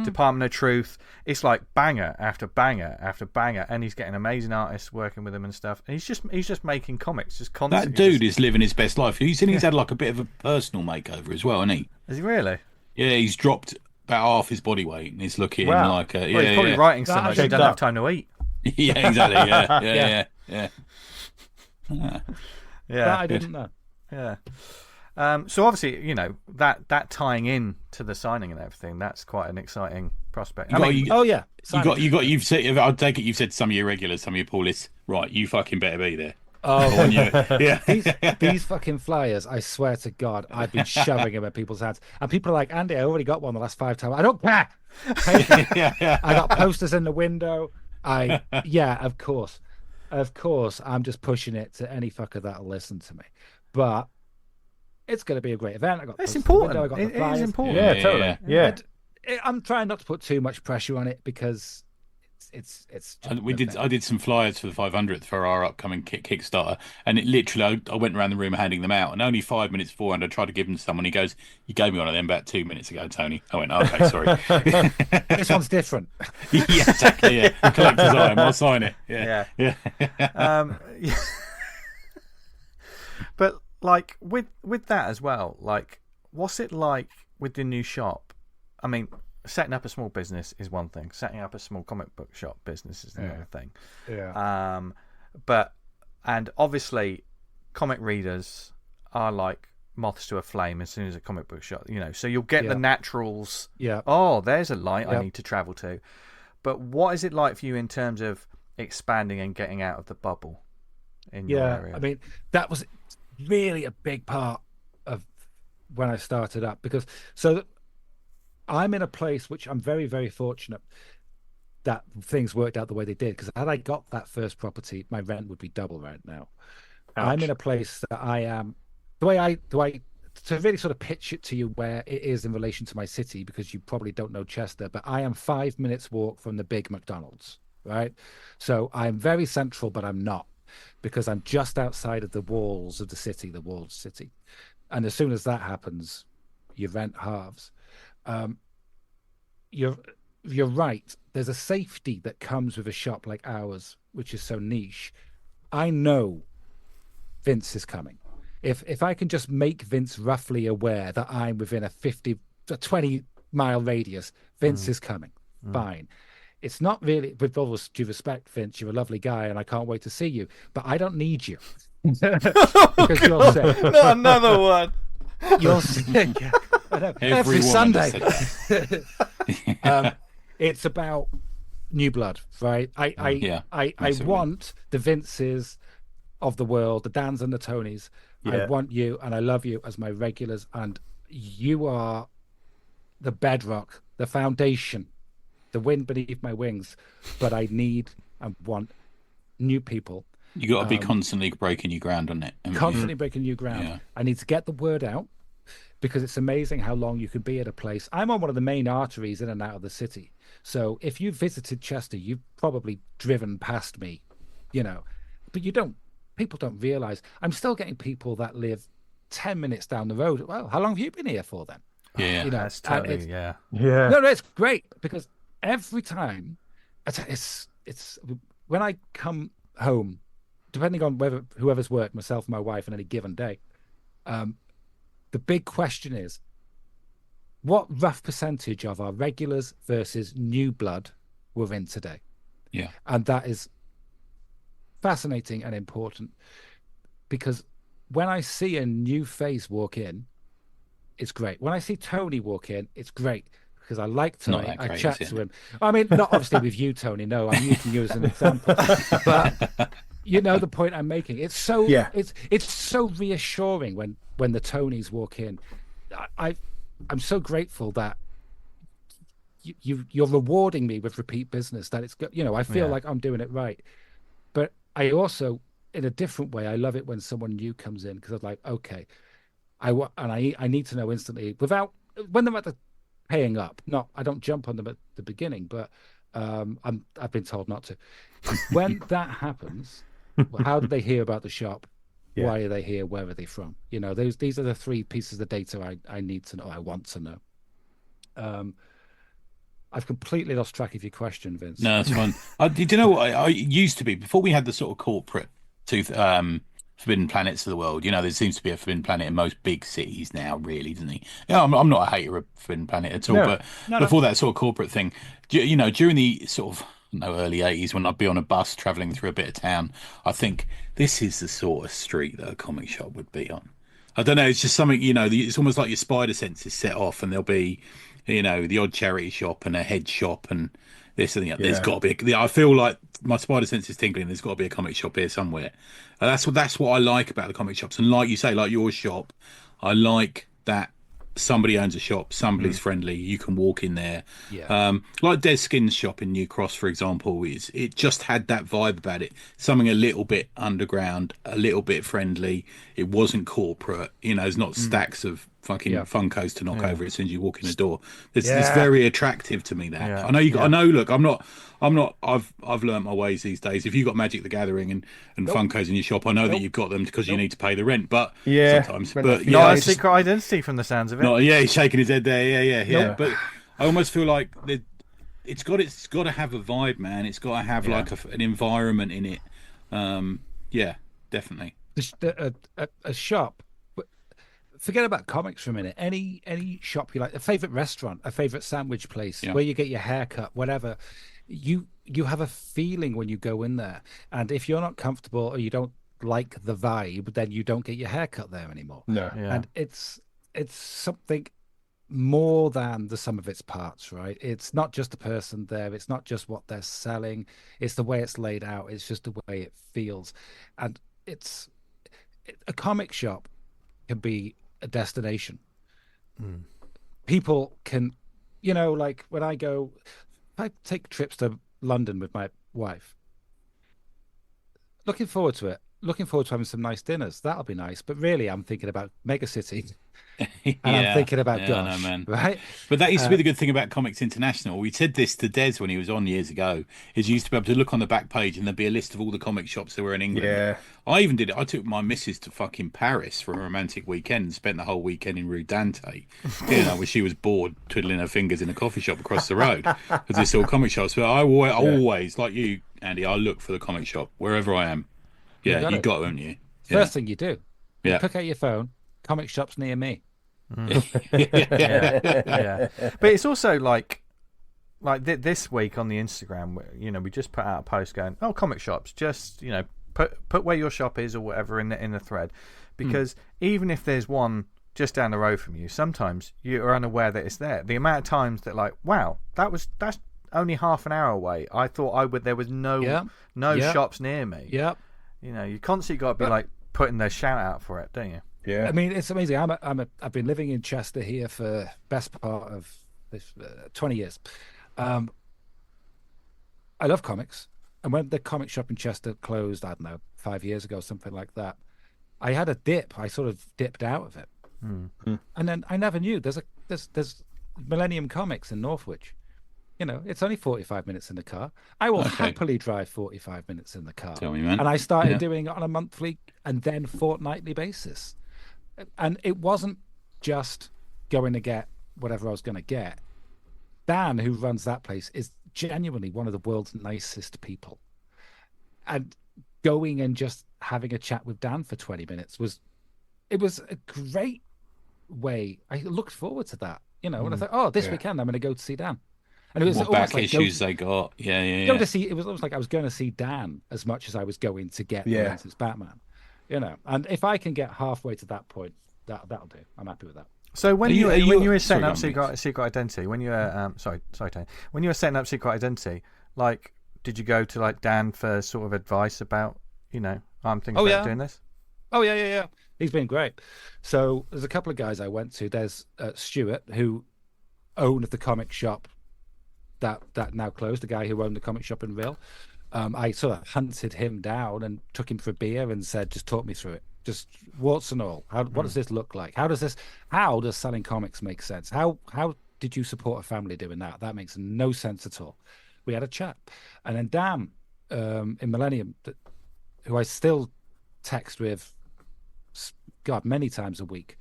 Department of Truth, it's like banger after banger after banger, and he's getting amazing artists working with him and stuff. And he's just making comics, just constantly. That dude is living his best life. He's had like a bit of a personal makeover as well, hasn't he? Is he really? Yeah, he's dropped about half his body weight, and he's looking like a. Well, he's probably writing so much he doesn't have time to eat. Yeah, exactly. Yeah. That I didn't know. Yeah. So obviously, that tying in to the signing and everything, that's quite an exciting prospect. You've said. I'll take it. You've said to some of your regulars, some of your pull lists, right? You fucking better be there. Oh, these fucking flyers! I swear to God, I've been shoving them at people's hands, and people are like, "Andy, I already got one the last 5 times. I don't care." I got posters in the window. Of course, I'm just pushing it to any fucker that'll listen to me. But it's going to be a great event. It's important. It is important. Yeah, totally. Yeah. I'm trying not to put too much pressure on it because it's. I did some flyers for the 500th for our upcoming Kickstarter, and it literally I went around the room handing them out, and only 5 minutes beforehand I tried to give them to someone. He goes, "You gave me one of them about 2 minutes ago, Tony." I went, "Okay, sorry." This one's different. Yeah, exactly. Yeah, collector's item. I'll sign it. Yeah. But like with that as well, like what's it like with the new shop? I mean, setting up a small business is one thing. Setting up a small comic book shop business is another thing. Yeah. And obviously, comic readers are like moths to a flame as soon as a comic book shop. So you'll get the naturals. Yeah. Oh, there's a light I need to travel to. But what is it like for you in terms of expanding and getting out of the bubble in your area? I mean, that was really a big part of when I started up, because I'm in a place which I'm very, very fortunate that things worked out the way they did, because had I got that first property, my rent would be double right now. Ouch. I'm in a place that I am to really sort of pitch it to you where it is in relation to my city, because you probably don't know Chester, but I am 5 minutes walk from the big McDonald's, right? So I'm very central, but I'm not, because I'm just outside of the walls of the city, the walled city. And as soon as that happens, your rent halves. You're right. There's a safety that comes with a shop like ours, which is so niche. I know Vince is coming. If I can just make Vince roughly aware that I'm within a 20-mile radius, Vince is coming. Fine. It's not really, with all due respect, Vince, you're a lovely guy and I can't wait to see you, but I don't need you. Because you're sick. Not another one. You're sick. I know. Every Sunday. It's about new blood, right? I want the Vinces of the world, the Dans and the Tonys. I want you and I love you as my regulars, and you are the bedrock, the foundation, the wind beneath my wings. But I need and want new people. You got to be constantly breaking new ground on it. Constantly breaking new ground. Yeah. I need to get the word out, because it's amazing how long you can be at a place. I'm on one of the main arteries in and out of the city. So if you visited Chester, you've probably driven past me, but people don't realize I'm still getting people that live 10 minutes down the road. Well, how long have you been here for then? Yeah. That's totally, Yeah. No, it's great, because every time it's when I come home, depending on whoever's worked, myself and my wife, on any given day, the big question is, what rough percentage of our regulars versus new blood we're in today? Yeah. And that is fascinating and important, because when I see a new face walk in, it's great. When I see Tony walk in, it's great, because I like Tony. I chat to him. I mean, not obviously with you, Tony. No, I'm using you as an example. But you know the point I'm making. It's so it's so reassuring when the Tonys walk in. I'm so grateful that you're rewarding me with repeat business. That it's I feel like I'm doing it right. But I also, in a different way, I love it when someone new comes in, because I'm like, okay, I need to know instantly when they're at the paying up. I don't jump on them at the beginning, but I've been told not to. When that happens, how do they hear about the shop? Why are they here? Where are they from? These are the 3 pieces of data I need to know. I want to know. I've completely lost track of your question, Vince. No, that's fine. Do you know what I used to be before we had the sort of corporate forbidden planets of the world? There seems to be a forbidden planet in most big cities now, really, doesn't he? I'm not a hater of forbidden planet at all, but before that sort of corporate thing, during the sort of early 80s, when I'd be on a bus traveling through a bit of town, I think this is the sort of street that a comic shop would be on. I don't know. It's just something, it's almost like your spider senses set off, and there'll be, the odd charity shop and a head shop and this and that. There's got to be. I feel like my spider sense is tingling. There's got to be a comic shop here somewhere. That's what I like about the comic shops. And like you say, like your shop, I like that somebody owns a shop, somebody's friendly, you can walk in there. Like Des Skin's shop in New Cross, for example, it just had that vibe about it, something a little bit underground, a little bit friendly. It wasn't corporate, there's not stacks of fucking Funkos to knock over as soon as you walk in the door. It's very attractive to me. That I know. Look, I've learnt my ways these days. If you've got Magic the Gathering and Funkos in your shop, I know that you've got them because you need to pay the rent. But sometimes, not a secret identity from the sounds of it. He's shaking his head there. Yeah. But I almost feel like it's got to have a vibe, man. It's got to have like an environment in it. Definitely. A shop. Forget about comics for a minute. Any shop you like, a favorite restaurant, a favorite sandwich place, where you get your hair cut, whatever. You have a feeling when you go in there, and if you're not comfortable or you don't like the vibe, then you don't get your hair cut there anymore. And it's something more than the sum of its parts, right? It's not just a person there. It's not just what they're selling. It's the way it's laid out. It's just the way it feels, and a comic shop can be a destination. People can, like when I take trips to London with my wife, looking forward to having some nice dinners. That'll be nice. But really, I'm thinking about Megacity. And I'm thinking about Gosh, right? But that used to be the good thing about Comics International. We said this to Des when he was on years ago, is you used to be able to look on the back page and there'd be a list of all the comic shops that were in England. I even did it. I took my missus to fucking Paris for a romantic weekend and spent the whole weekend in Rue Dante, where she was bored twiddling her fingers in a coffee shop across the road because it's all comic shops. But I always, like you, Andy, I look for the comic shop wherever I am. You got it, haven't you? First thing you do, pick out your phone, comic shops near me. But it's also like this week on the Instagram, we just put out a post going, comic shops, just put where your shop is or whatever in the thread, because even if there's one just down the road from you, sometimes you are unaware that it's there. The amount of times that wow, that's only half an hour away. I thought there was no shops near me. You constantly got to be putting the shout out for it, don't you? Yeah, I mean, it's amazing. I've been living in Chester here for best part of this 20 years. I love comics, and when the comic shop in Chester closed, I don't know, 5 years ago, something like that, I had a dip. I sort of dipped out of it, and then I never knew there's Millennium Comics in Northwich. It's only 45 minutes in the car. I will happily drive 45 minutes in the car. Tell me, man. And I started doing it on a monthly and then fortnightly basis. And it wasn't just going to get whatever I was going to get. Dan, who runs that place, is genuinely one of the world's nicest people. And going and just having a chat with Dan for 20 minutes was a great way. I looked forward to that, and I thought, this weekend I'm going to go to see Dan. And it was what back issues they got. Go to see, it was almost like I was going to see Dan as much as I was going to get the latest Batman. And if I can get halfway to that point, that'll do. I'm happy with that. So when you were setting up secret identity, when you were sorry, Tony, when you were setting up secret identity, did you go to Dan for sort of advice about I'm thinking about doing this? Oh yeah. He's been great. So there's a couple of guys I went to. There's Stuart, who owned the comic shop that now closed, the guy who owned the comic shop in Rill. I sort of hunted him down and took him for a beer and said, just talk me through it. Just warts and all. What does this look like? How does selling comics make sense? How did you support a family doing that? That makes no sense at all. We had a chat. And then Dan in Millennium, who I still text with God, many times a week.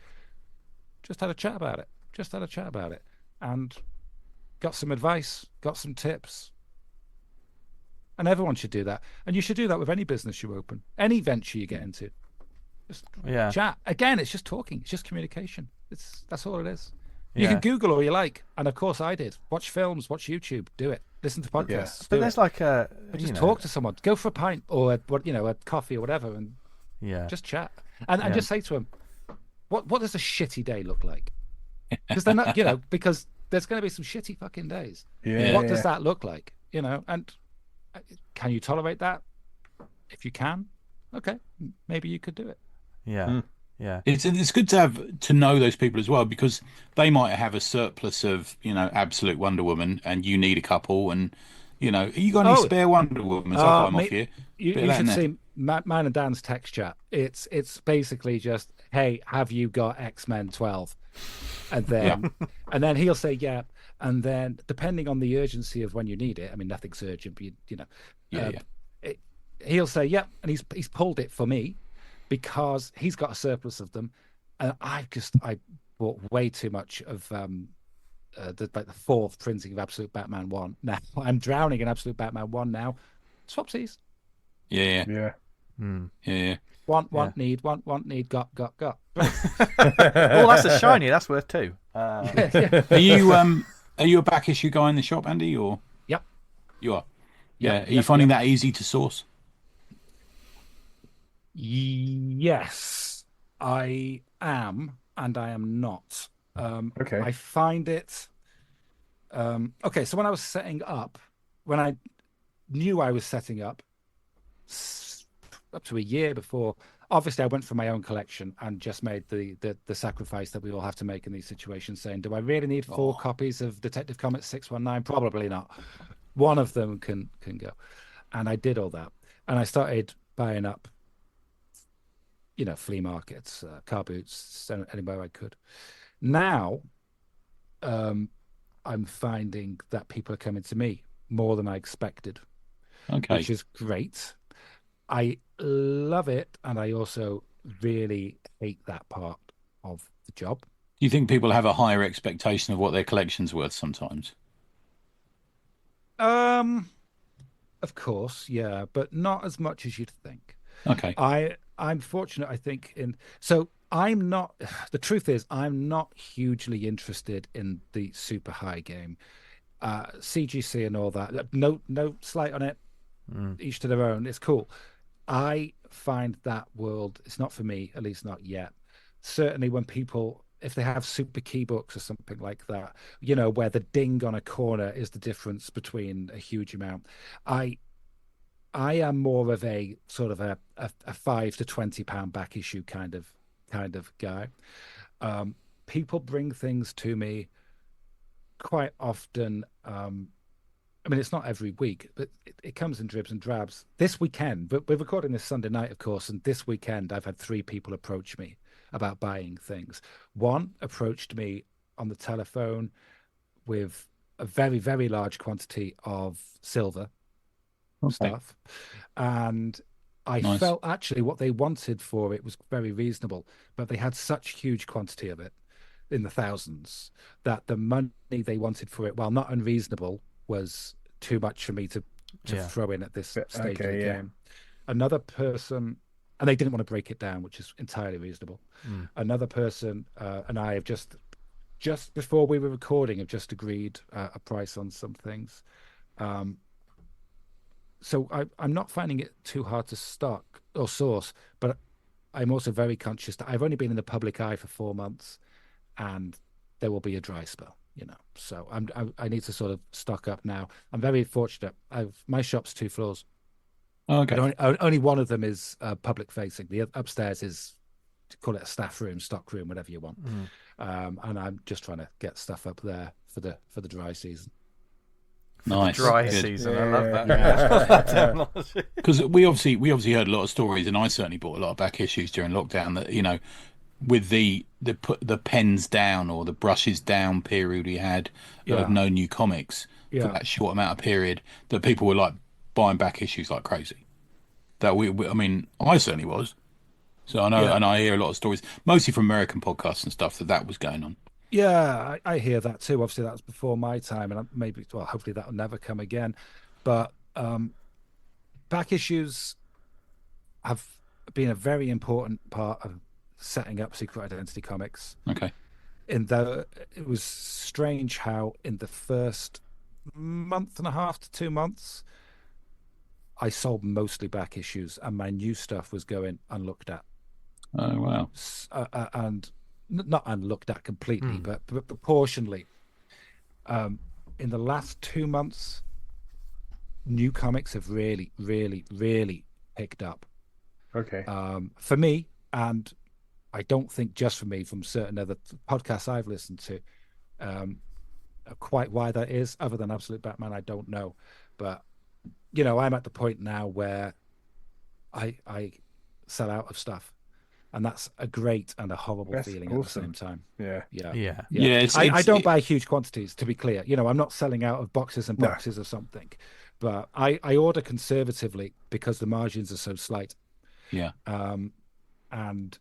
Just had a chat about it. And got some advice, got some tips. And everyone should do that. And you should do that with any business you open, any venture you get into. Just chat. Again, it's just talking. It's just communication. That's all it is. You can Google all you like. And of course I did. Watch films, watch YouTube, do it. Listen to podcasts. But there's like just talk to someone. Go for a pint or a coffee or whatever, and just chat. And just say to them, what does a shitty day look like? Because they're not, because there's going to be some shitty fucking days. What does that look like? And can you tolerate that? If you can, okay, maybe you could do it. Yeah, it's good to know those people as well, because they might have a surplus of absolute Wonder Woman, and you need a couple, and you got any spare Wonder Woman? So I'm off here. You should see mine and Dan's text chat. It's basically just, hey, have you got X-Men 12? And then and then he'll say and then depending on the urgency of when you need it, I mean nothing's urgent, but he'll say and he's pulled it for me, because he's got a surplus of them, and I bought way too much of the fourth printing of Absolute Batman 1. Now I'm drowning in Absolute Batman 1 now. Swapsies. Want, need, got. Oh, that's a shiny. That's worth 2. Are you a back issue guy in the shop, Andy? Or Yep, you are. Are you finding that easy to source? Yes, I am, and I am not. Okay. I find it. Okay, so when I was setting up, when I knew I was setting up to a year before, obviously I went for my own collection and just made the sacrifice that we all have to make in these situations, saying, do I really need 4 copies of Detective Comics 619? Probably not. One of them can go. And I did all that. And I started buying up, flea markets, car boots, anywhere I could. Now, I'm finding that people are coming to me more than I expected, which is great. I love it, and I also really hate that part of the job. Do you think people have a higher expectation of what their collection's worth sometimes? Of course, yeah, but not as much as you'd think. Okay. I'm fortunate, I think, I'm not, the truth is, I'm not hugely interested in the super high game. CGC and all that. No slight on it. Each to their own. It's cool. I find that world, it's not for me, at least not yet. Certainly when people, if they have super key books or something like that, where the ding on a corner is the difference between a huge amount. I am more of a sort of a £5 to £20 back issue kind of guy. People bring things to me quite often. I mean, it's not every week, but it comes in dribs and drabs. This weekend, but we're recording this Sunday night, of course, and this weekend I've had 3 people approach me about buying things. One approached me on the telephone with a very, very large quantity of silver stuff, and I felt actually what they wanted for it was very reasonable, but they had such huge quantity of it in the thousands that the money they wanted for it, while not unreasonable, was too much for me to throw in at this stage of the game. Another person, and they didn't want to break it down, which is entirely reasonable. Another person and I have just before we were recording have just agreed a price on some things. So I'm not finding it too hard to stock or source, but I'm also very conscious that I've only been in the public eye for 4 months, and there will be a dry spell. So I need to sort of stock up now. I'm very fortunate. My shop's 2 floors. Okay. Only one of them is public facing. The upstairs is, call it a staff room, stock room, whatever you want. And I'm just trying to get stuff up there for the dry season. Nice. Dry season. I love that. Because we obviously heard a lot of stories, and I certainly bought a lot of back issues during lockdown that with the pens down or the brushes down period we had of no new comics for that short amount of period, that people were like buying back issues like crazy. That I mean, I certainly was. So I know, and I hear a lot of stories, mostly from American podcasts and stuff, that was going on. Yeah, I hear that too. Obviously, that was before my time, and maybe, well, hopefully that will never come again. But back issues have been a very important part of setting up Secret Identity Comics. Okay. It was strange how in the first month and a half to 2 months, I sold mostly back issues, and my new stuff was going unlooked at. Oh, wow. And not unlooked at completely, but proportionally. In the last 2 months, new comics have really, really, really picked up. Okay. For me, and I don't think just for me, from certain other podcasts I've listened to, quite why that is, other than Absolute Batman, I don't know. But, I'm at the point now where I sell out of stuff. And that's a great and a horrible feeling at the same time. Yeah. I don't buy huge quantities, to be clear. I'm not selling out of boxes and boxes of something, but I order conservatively because the margins are so slight. Yeah. And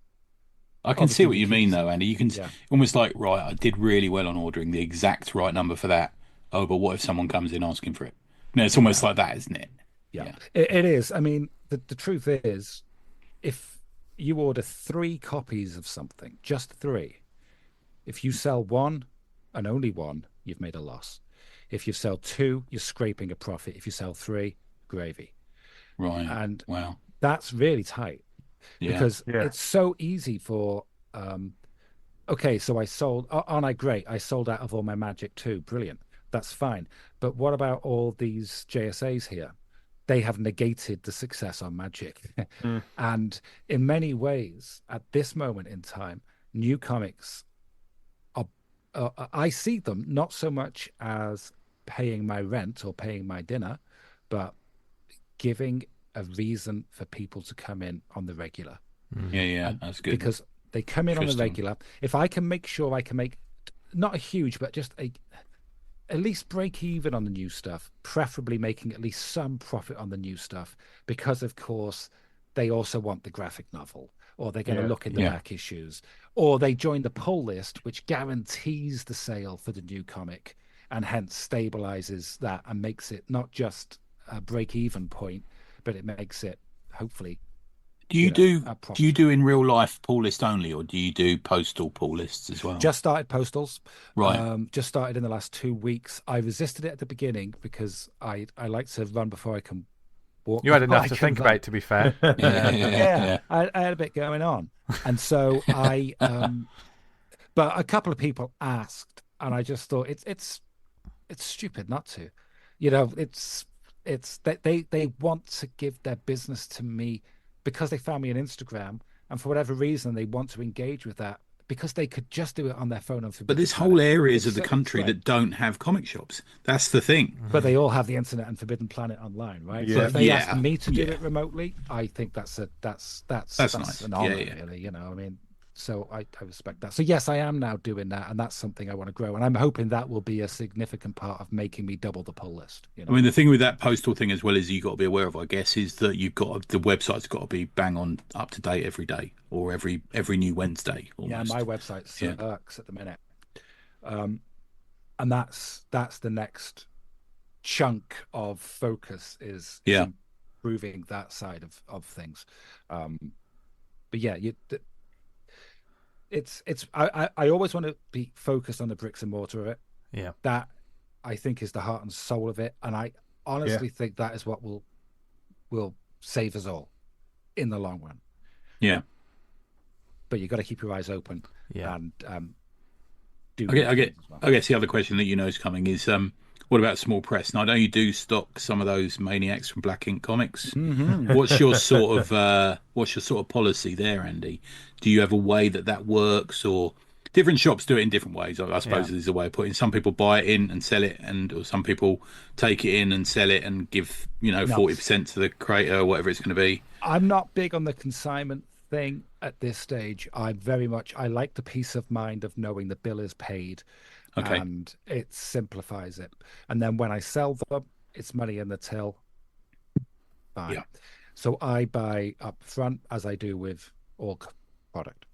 I can see what you mean, though, Andy. You can almost like, right, I did really well on ordering the exact right number for that. Oh, but what if someone comes in asking for it? It's almost like that, isn't it? Yeah. It is. I mean, the truth is, if you order 3 copies of something, just 3. If you sell 1 and only 1, you've made a loss. If you sell 2, you're scraping a profit. If you sell 3, gravy. Right. And wow, that's really tight because it's so easy for. Okay, so I sold. Aren't I great? I sold out of all my Magic too. Brilliant. That's fine. But what about all these JSAs here? They have negated the success on Magic. And in many ways, at this moment in time, new comics are, I see them not so much as paying my rent or paying my dinner, but giving a reason for people to come in on the regular. Yeah, that's good. Because they come in on the regular. If I can make sure I can make, not a huge, but just at least break even on the new stuff, preferably making at least some profit on the new stuff, because of course they also want the graphic novel, or they're going to look in the back issues, or they join the pull list, which guarantees the sale for the new comic and hence stabilizes that and makes it not just a break even point, but it makes it hopefully. Do you do in real life pull list only, or do you do postal pull lists as well? Just started postals, right? Just started in the last 2 weeks. I resisted it at the beginning because I like to run before I can walk. You had enough to think about, to be fair. I had a bit going on, and so but a couple of people asked, and I just thought it's stupid not to, it's that they want to give their business to me because they found me on Instagram, and for whatever reason they want to engage with that because they could just do it on their phone. But there's whole areas of the country that don't have comic shops. That's the thing. But they all have the internet and Forbidden Planet online, right? So if they ask me to do it remotely, I think that's nice. An honor, really. I mean, so I respect that. So yes, I am now doing that, and that's something I want to grow, and I'm hoping that will be a significant part of making me double the pull list. I mean, the thing with that postal thing as well is you've got to be aware of, I guess, is that the website's got to be bang on up to date every day or every new Wednesday. Almost. Yeah, my website sucks at the minute, and that's the next chunk of focus is improving that side of things. But yeah, I always want to be focused on the bricks and mortar of it. Yeah, that I think is the heart and soul of it, and I honestly think that is what will save us all in the long run. Yeah, but you got to keep your eyes open. Yeah, and do. I guess the other question that is coming is what about small press? Now I know you do stock some of those maniacs from Black Ink Comics. Mm-hmm. What's your sort of policy there, Andy? Do you have a way that works, or different shops do it in different ways? I suppose there's a way of putting. Some people buy it in and sell it, or some people take it in and sell it and give 40% to the creator or whatever it's going to be. I'm not big on the consignment thing at this stage. I like the peace of mind of knowing the bill is paid. Okay. And it simplifies it. And then when I sell them, it's money in the till. Fine. Yeah. So I buy up front, as I do with orc product.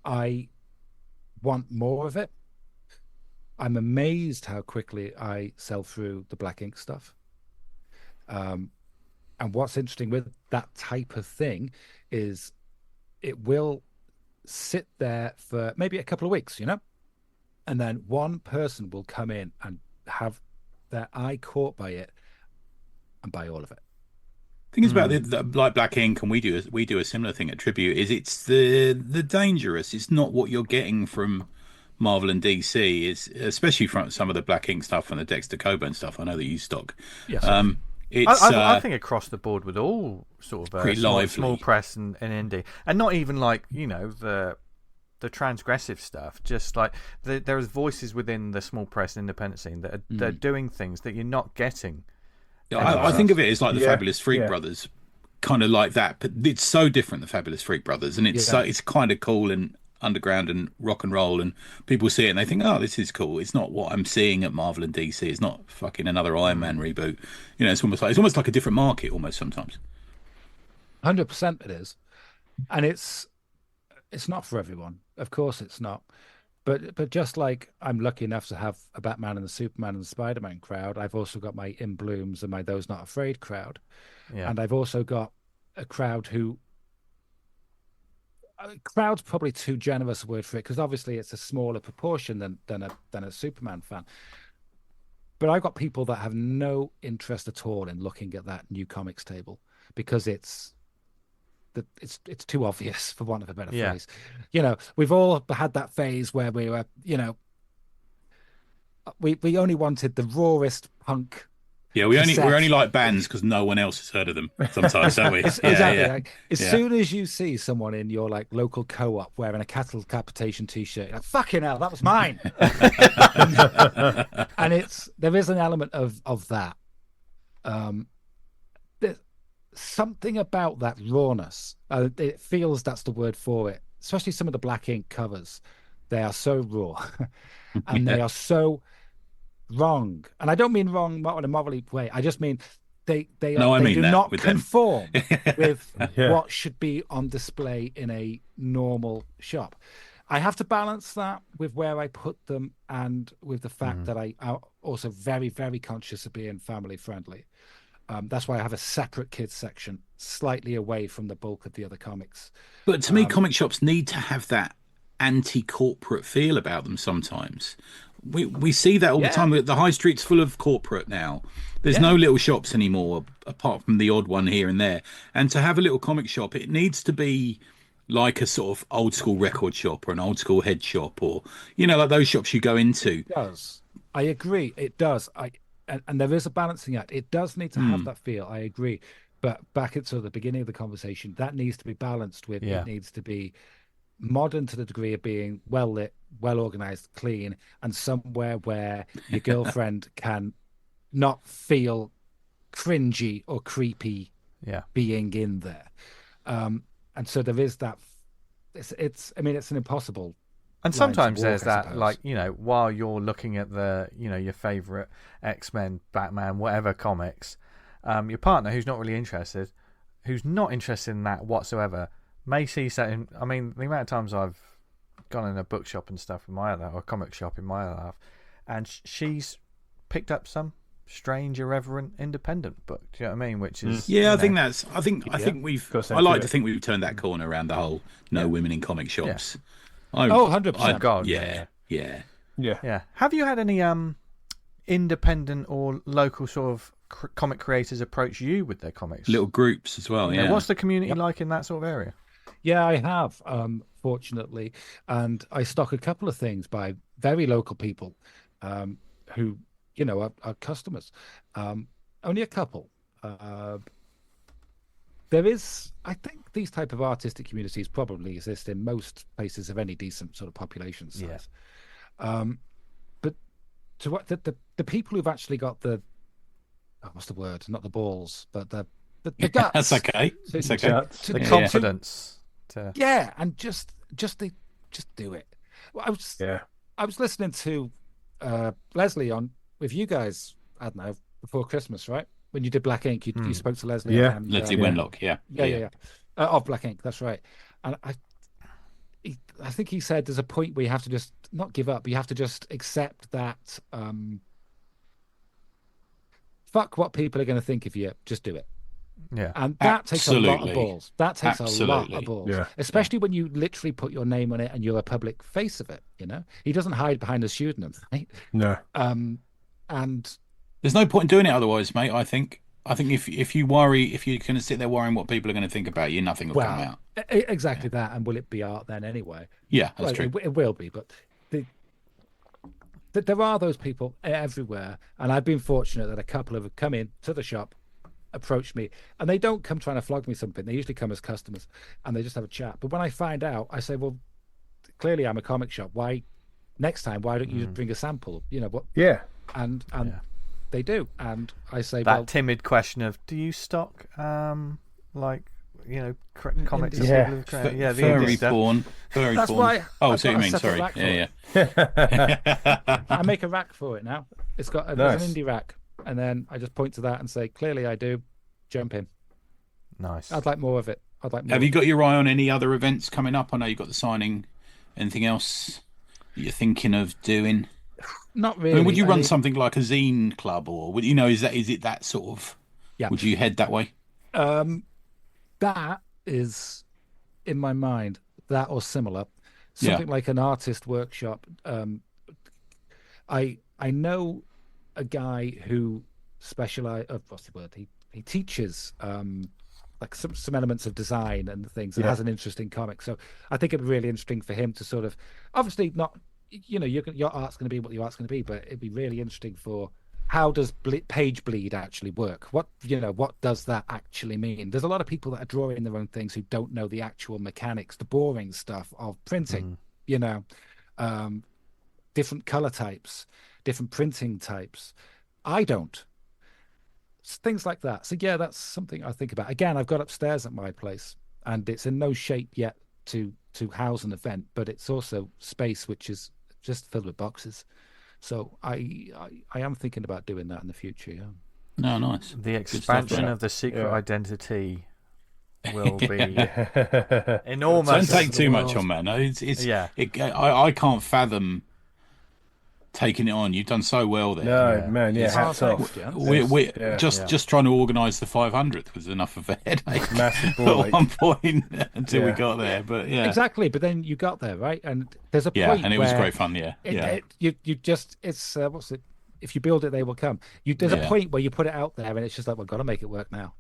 I want more of it. I'm amazed how quickly I sell through the black ink stuff. And what's interesting with that type of thing is it will sit there for maybe a couple of weeks, and then one person will come in and have their eye caught by it and buy all of it. Thing is about like black ink, and we do a similar thing at Tribute. Is it's the dangerous. It's not what you're getting from Marvel and DC. Is especially from some of the black ink stuff and the Dexter Coburn stuff. I know that you stock. Yes. I think across the board with all sort of small press and indie, and not even like the transgressive stuff. Just like there is voices within the small press independent scene that are doing things that you're not getting. Yeah, I think of it as like the Fabulous Freak Brothers, kind of like that. But it's so different, the Fabulous Freak Brothers, and it's kind of cool and underground and rock and roll, and people see it and they think, oh, this is cool. It's not what I'm seeing at Marvel and DC. It's not fucking another Iron Man reboot. It's almost like a different market almost sometimes. 100% it is, and it's not for everyone. Of course it's not. But just like I'm lucky enough to have a Batman and the Superman and the Spider-Man crowd, I've also got my In Blooms and my Those Not Afraid crowd. Yeah. And I've also got a crowd who... crowd's probably too generous a word for it, because obviously it's a smaller proportion than a Superman fan. But I've got people that have no interest at all in looking at that new comics table, because it's too obvious, for want of a better phrase. We've all had that phase where we were, we only wanted the rawest punk. Yeah, we only like bands because no one else has heard of them sometimes, don't we? Exactly. Like, as soon as you see someone in your local co-op wearing a cattle capitation t-shirt, like, fucking hell, that was mine. And there is an element of that. Something about that rawness. It feels that's the word for it. Especially some of the black ink covers. They are so raw. And they are so wrong. And I don't mean wrong in a morally way. I just mean they do not conform with what should be on display in a normal shop. I have to balance that with where I put them and with the fact that I am also very, very conscious of being family friendly. That's why I have a separate kids section, slightly away from the bulk of the other comics. But to me, comic shops need to have that anti-corporate feel about them sometimes. We see that all the time. The high street's full of corporate now. There's no little shops anymore, apart from the odd one here and there. And to have a little comic shop, it needs to be like a sort of old school record shop or an old school head shop, or, like those shops you go into. It does. I agree. It does. And there is a balancing act. It does need to have that feel. I agree. But back at sort of the beginning of the conversation, that needs to be balanced with it needs to be modern to the degree of being well lit, well organized, clean, and somewhere where your girlfriend can not feel cringy or creepy being in there. And so there is that. It's an impossible. And sometimes there's that, while you're looking at the, your favorite X-Men, Batman, whatever comics, your partner who's not interested in that whatsoever, may see something. I mean, the amount of times I've gone in a bookshop and stuff in my other, or a comic shop in my other half, and she's picked up some strange, irreverent, independent book. Do you know what I mean? Which is I think I like to think we've turned that corner around the whole no women in comic shops. Yeah. 100%. God, yeah. Have you had any independent or local sort of comic creators approach you with their comics? Little groups as well. Yeah. What's the community like in that sort of area? Yeah, I have, fortunately, and I stock a couple of things by very local people, who are customers. Only a couple. There is, I think, these type of artistic communities probably exist in most places of any decent sort of population size. Yeah. But to what the people who've actually got what's the word? Not the balls, but the guts. That's okay. It's okay. The confidence. And just do it. Well, I was listening to Leslie on with you guys, I don't know, before Christmas, right? When you did Black Ink, you spoke to Leslie. Yeah, Leslie Wenlock. Yeah. Of Black Ink. That's right. And I think he said there's a point where you have to just not give up. You have to just accept that. Fuck what people are going to think of you. Just do it. Yeah. And that takes a lot of balls. That takes a lot of balls. Yeah. Especially when you literally put your name on it and you're a public face of it, you know? He doesn't hide behind a pseudonym, right? No. And there's no point in doing it otherwise, mate, I think. I think if you worry, if you're going to sit there worrying what people are going to think about you, nothing will come out. Exactly that. And will it be art then anyway? Yeah, that's true. It will be, but there are those people everywhere. And I've been fortunate that a couple have come in to the shop, approached me, and they don't come trying to flog me something. They usually come as customers and they just have a chat. But when I find out, I say, well, clearly I'm a comic shop. Why next time, why don't you just bring a sample? You know what? Yeah. And they do. And I say, that timid question of, do you stock comics? Yeah. The furry porn. That's why. Oh, so you mean, sorry. Yeah. I make a rack for it now. It's got there's an indie rack. And then I just point to that and say, clearly I do. Jump in. Nice. I'd like more of it. Have you got your eye on any other events coming up? I know you've got the signing. Anything else you're thinking of doing? Not really. I mean, would you run something like a zine club, or would is it that sort of? Yeah. Would you head that way? That is in my mind. That or similar. Something like an artist workshop. I know a guy who what's the word? He teaches like some elements of design and things, and has an interest in comics. So I think it'd be really interesting for him to sort of, obviously not, your art's going to be what your art's going to be, but it'd be really interesting for how does page bleed actually work? What does that actually mean? There's a lot of people that are drawing their own things who don't know the actual mechanics, the boring stuff of printing. Different color types, different printing types. I don't. Things like that. So yeah, that's something I think about. Again, I've got upstairs at my place, and it's in no shape yet to house an event, but it's also space which is just filled with boxes. So I am thinking about doing that in the future. Yeah. No, nice. The expansion of the secret identity will be enormous. Don't take too much on, man. I can't fathom taking it on. You've done so well there. No, man, hats off. We just trying to organise the 500th was enough of a headache. Massive ball at one point until we got there. But exactly. But then you got there, right? And there's a point and it was great fun. You just what's it? If you build it, they will come. There's a point where you put it out there, and it's just like, we've got to make it work now.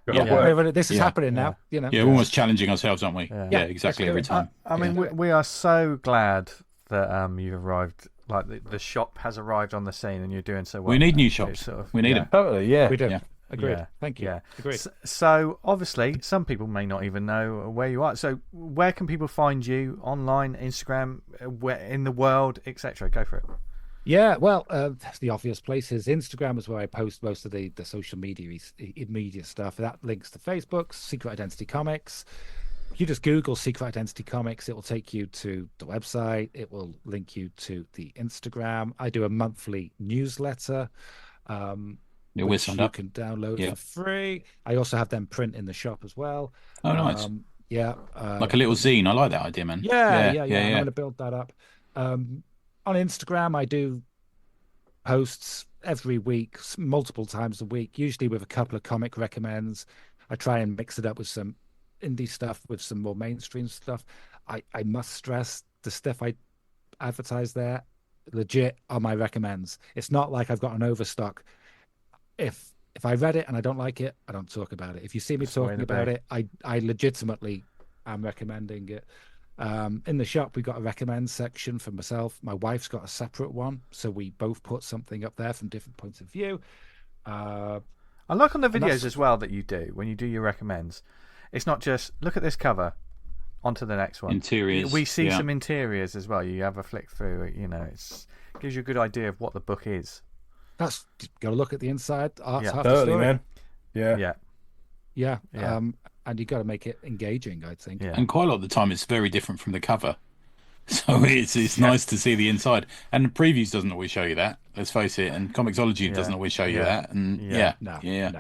This is happening now. We're almost challenging ourselves, aren't we? Yeah, exactly. Every time. I mean, we are so glad that you've arrived. Like the shop has arrived on the scene, and you're doing so well. We need new shops. We need them. Totally, yeah. We do. Yeah. Agreed. Yeah. Thank you. Yeah. Agreed. So obviously, some people may not even know where you are. So where can people find you online, Instagram, where in the world, etc.? Go for it. Yeah, well, that's the obvious places. Instagram is where I post most of the social media stuff. That links to Facebook, Secret Identity Comics. You just Google Secret Identity Comics, it will take you to the website. It will link you to the Instagram. I do a monthly newsletter, which you can download for free. I also have them print in the shop as well. Oh, nice. Like a little zine. I like that idea, man. Yeah. I'm going to build that up. On Instagram, I do posts every week, multiple times a week, usually with a couple of comic recommends. I try and mix it up with some indie stuff with some more mainstream stuff. I must stress the stuff I advertise there legit are my recommends. It's not like I've got an overstock. If I read it and I don't like it, I don't talk about it. If you see me talking about it, I legitimately am recommending it. In the shop, we've got a recommend section for myself. My wife's got a separate one, so we both put something up there from different points of view. I like on the videos as well that you do when you do your recommends. It's not just look at this cover, on to the next one. Interiors. We see some interiors as well. You have a flick through it. It gives you a good idea of what the book is. That's got to look at the inside. Art's half the story, man. Yeah. And you got to make it engaging, I think. Yeah. And quite a lot of the time, it's very different from the cover. So it's nice to see the inside. And the previews doesn't always show you that. Let's face it. And Comixology doesn't always show you that. And No. I mean,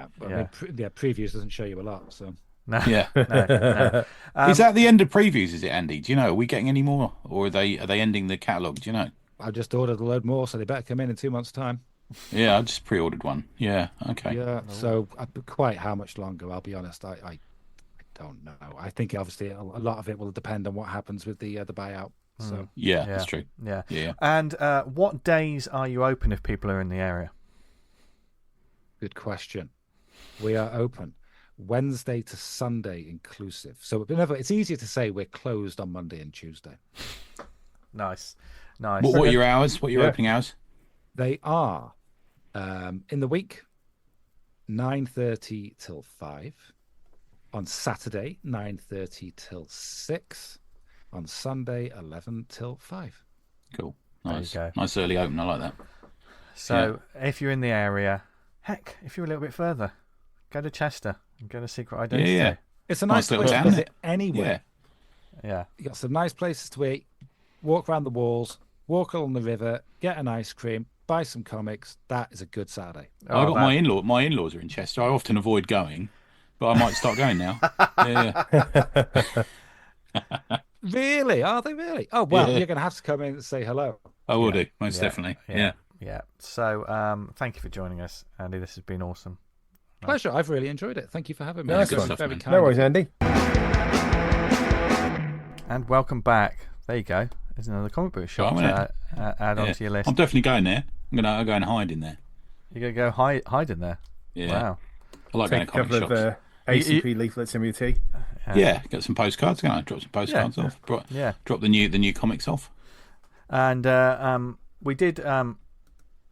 previews doesn't show you a lot. So No. Yeah. No. Is that the end of previews? Is it, Andy? Do you know? Are we getting any more, or are they ending the catalogue? Do you know? I just ordered a load more, so they better come in 2 months' time. Yeah, I just pre-ordered one. Yeah. Okay. Yeah. So quite how much longer? I'll be honest. I don't know. I think obviously a lot of it will depend on what happens with the buyout. So yeah, that's true. Yeah. And what days are you open if people are in the area? Good question. We are open Wednesday to Sunday inclusive. So it's easier to say we're closed on Monday and Tuesday. Nice. What are your hours? What are your opening hours? They are in the week 9:30 till 5. On Saturday 9:30 till 6. On Sunday 11 till 5. Cool. Nice. Nice early open. I like that. So if you're in the area, heck, if you're a little bit further, go to Chester and go to Secret Identity. Yeah. It's a nice place to visit anywhere. Yeah. You got some nice places to eat, walk around the walls, walk along the river, get an ice cream, buy some comics. That is a good Saturday. I got my in-laws are in Chester. I often avoid going, but I might start going now. Yeah. Really? Are they really? Oh, well, you're going to have to come in and say hello. I will do, most definitely. Yeah. So thank you for joining us, Andy. This has been awesome. Pleasure. I've really enjoyed it. Thank you for having me. Nice one. Very kind. No worries, Andy. And welcome back. There you go. There's another comic book shop to add onto your list. I'm definitely going there. I'll go and hide in there. You're going to go hide in there? Yeah. Wow. I like going to comic shops. A couple of ACP leaflets in your tea. Yeah, get some postcards. Can I drop some postcards off? Drop the new comics off. And we did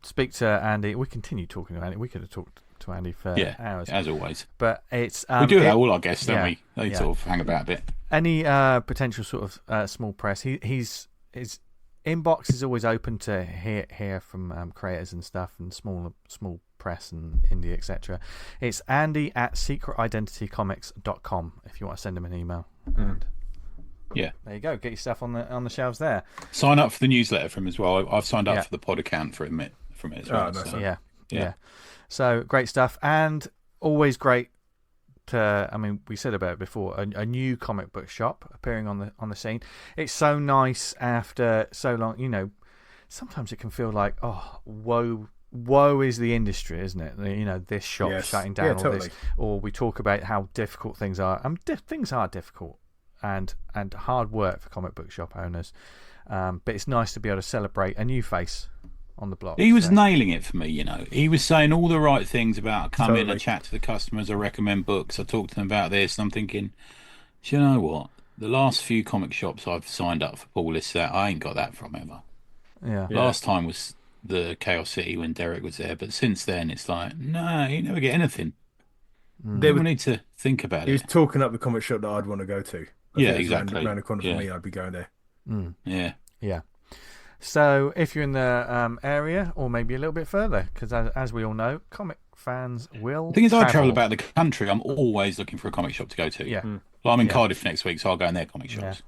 speak to Andy. We continue talking to Andy. We could have talked to Andy for hours, as always. But it's we do that all our guests, don't we? They sort of hang about a bit. Any potential sort of small press. His inbox is always open to hear from creators and stuff and small press and indie, etc. It's Andy at secretidentitycomics.com if you want to send him an email. And there you go. Get your stuff on the shelves there. Sign up for the newsletter from him as well. I've signed up for the pod account from it as well. Yeah. So great stuff, and always great to. I mean, we said about it before. A new comic book shop appearing on the scene. It's so nice after so long. You know, sometimes it can feel like, oh, woe is the industry, isn't it? You know, this shop shutting down all this, or we talk about how difficult things are. Things are difficult and hard work for comic book shop owners. But it's nice to be able to celebrate a new face on the block. He was nailing it for me, you know. He was saying all the right things about I come in and chat to the customers, I recommend books, I talk to them about this, and I'm thinking, do you know what? The last few comic shops I've signed up for pull lists that I ain't got that from ever. Yeah. Last time was the Chaos City when Derek was there, but since then it's like, no, you never get anything. We need to think about it. He was talking up the comic shop that I'd want to go to. Exactly. Around the corner from me, I'd be going there. Yeah. So if you're in the area, or maybe a little bit further, because as we all know, comic fans will. The thing is, I travel about the country. I'm always looking for a comic shop to go to. Yeah. Well, I'm in Cardiff next week, so I'll go in their comic shops.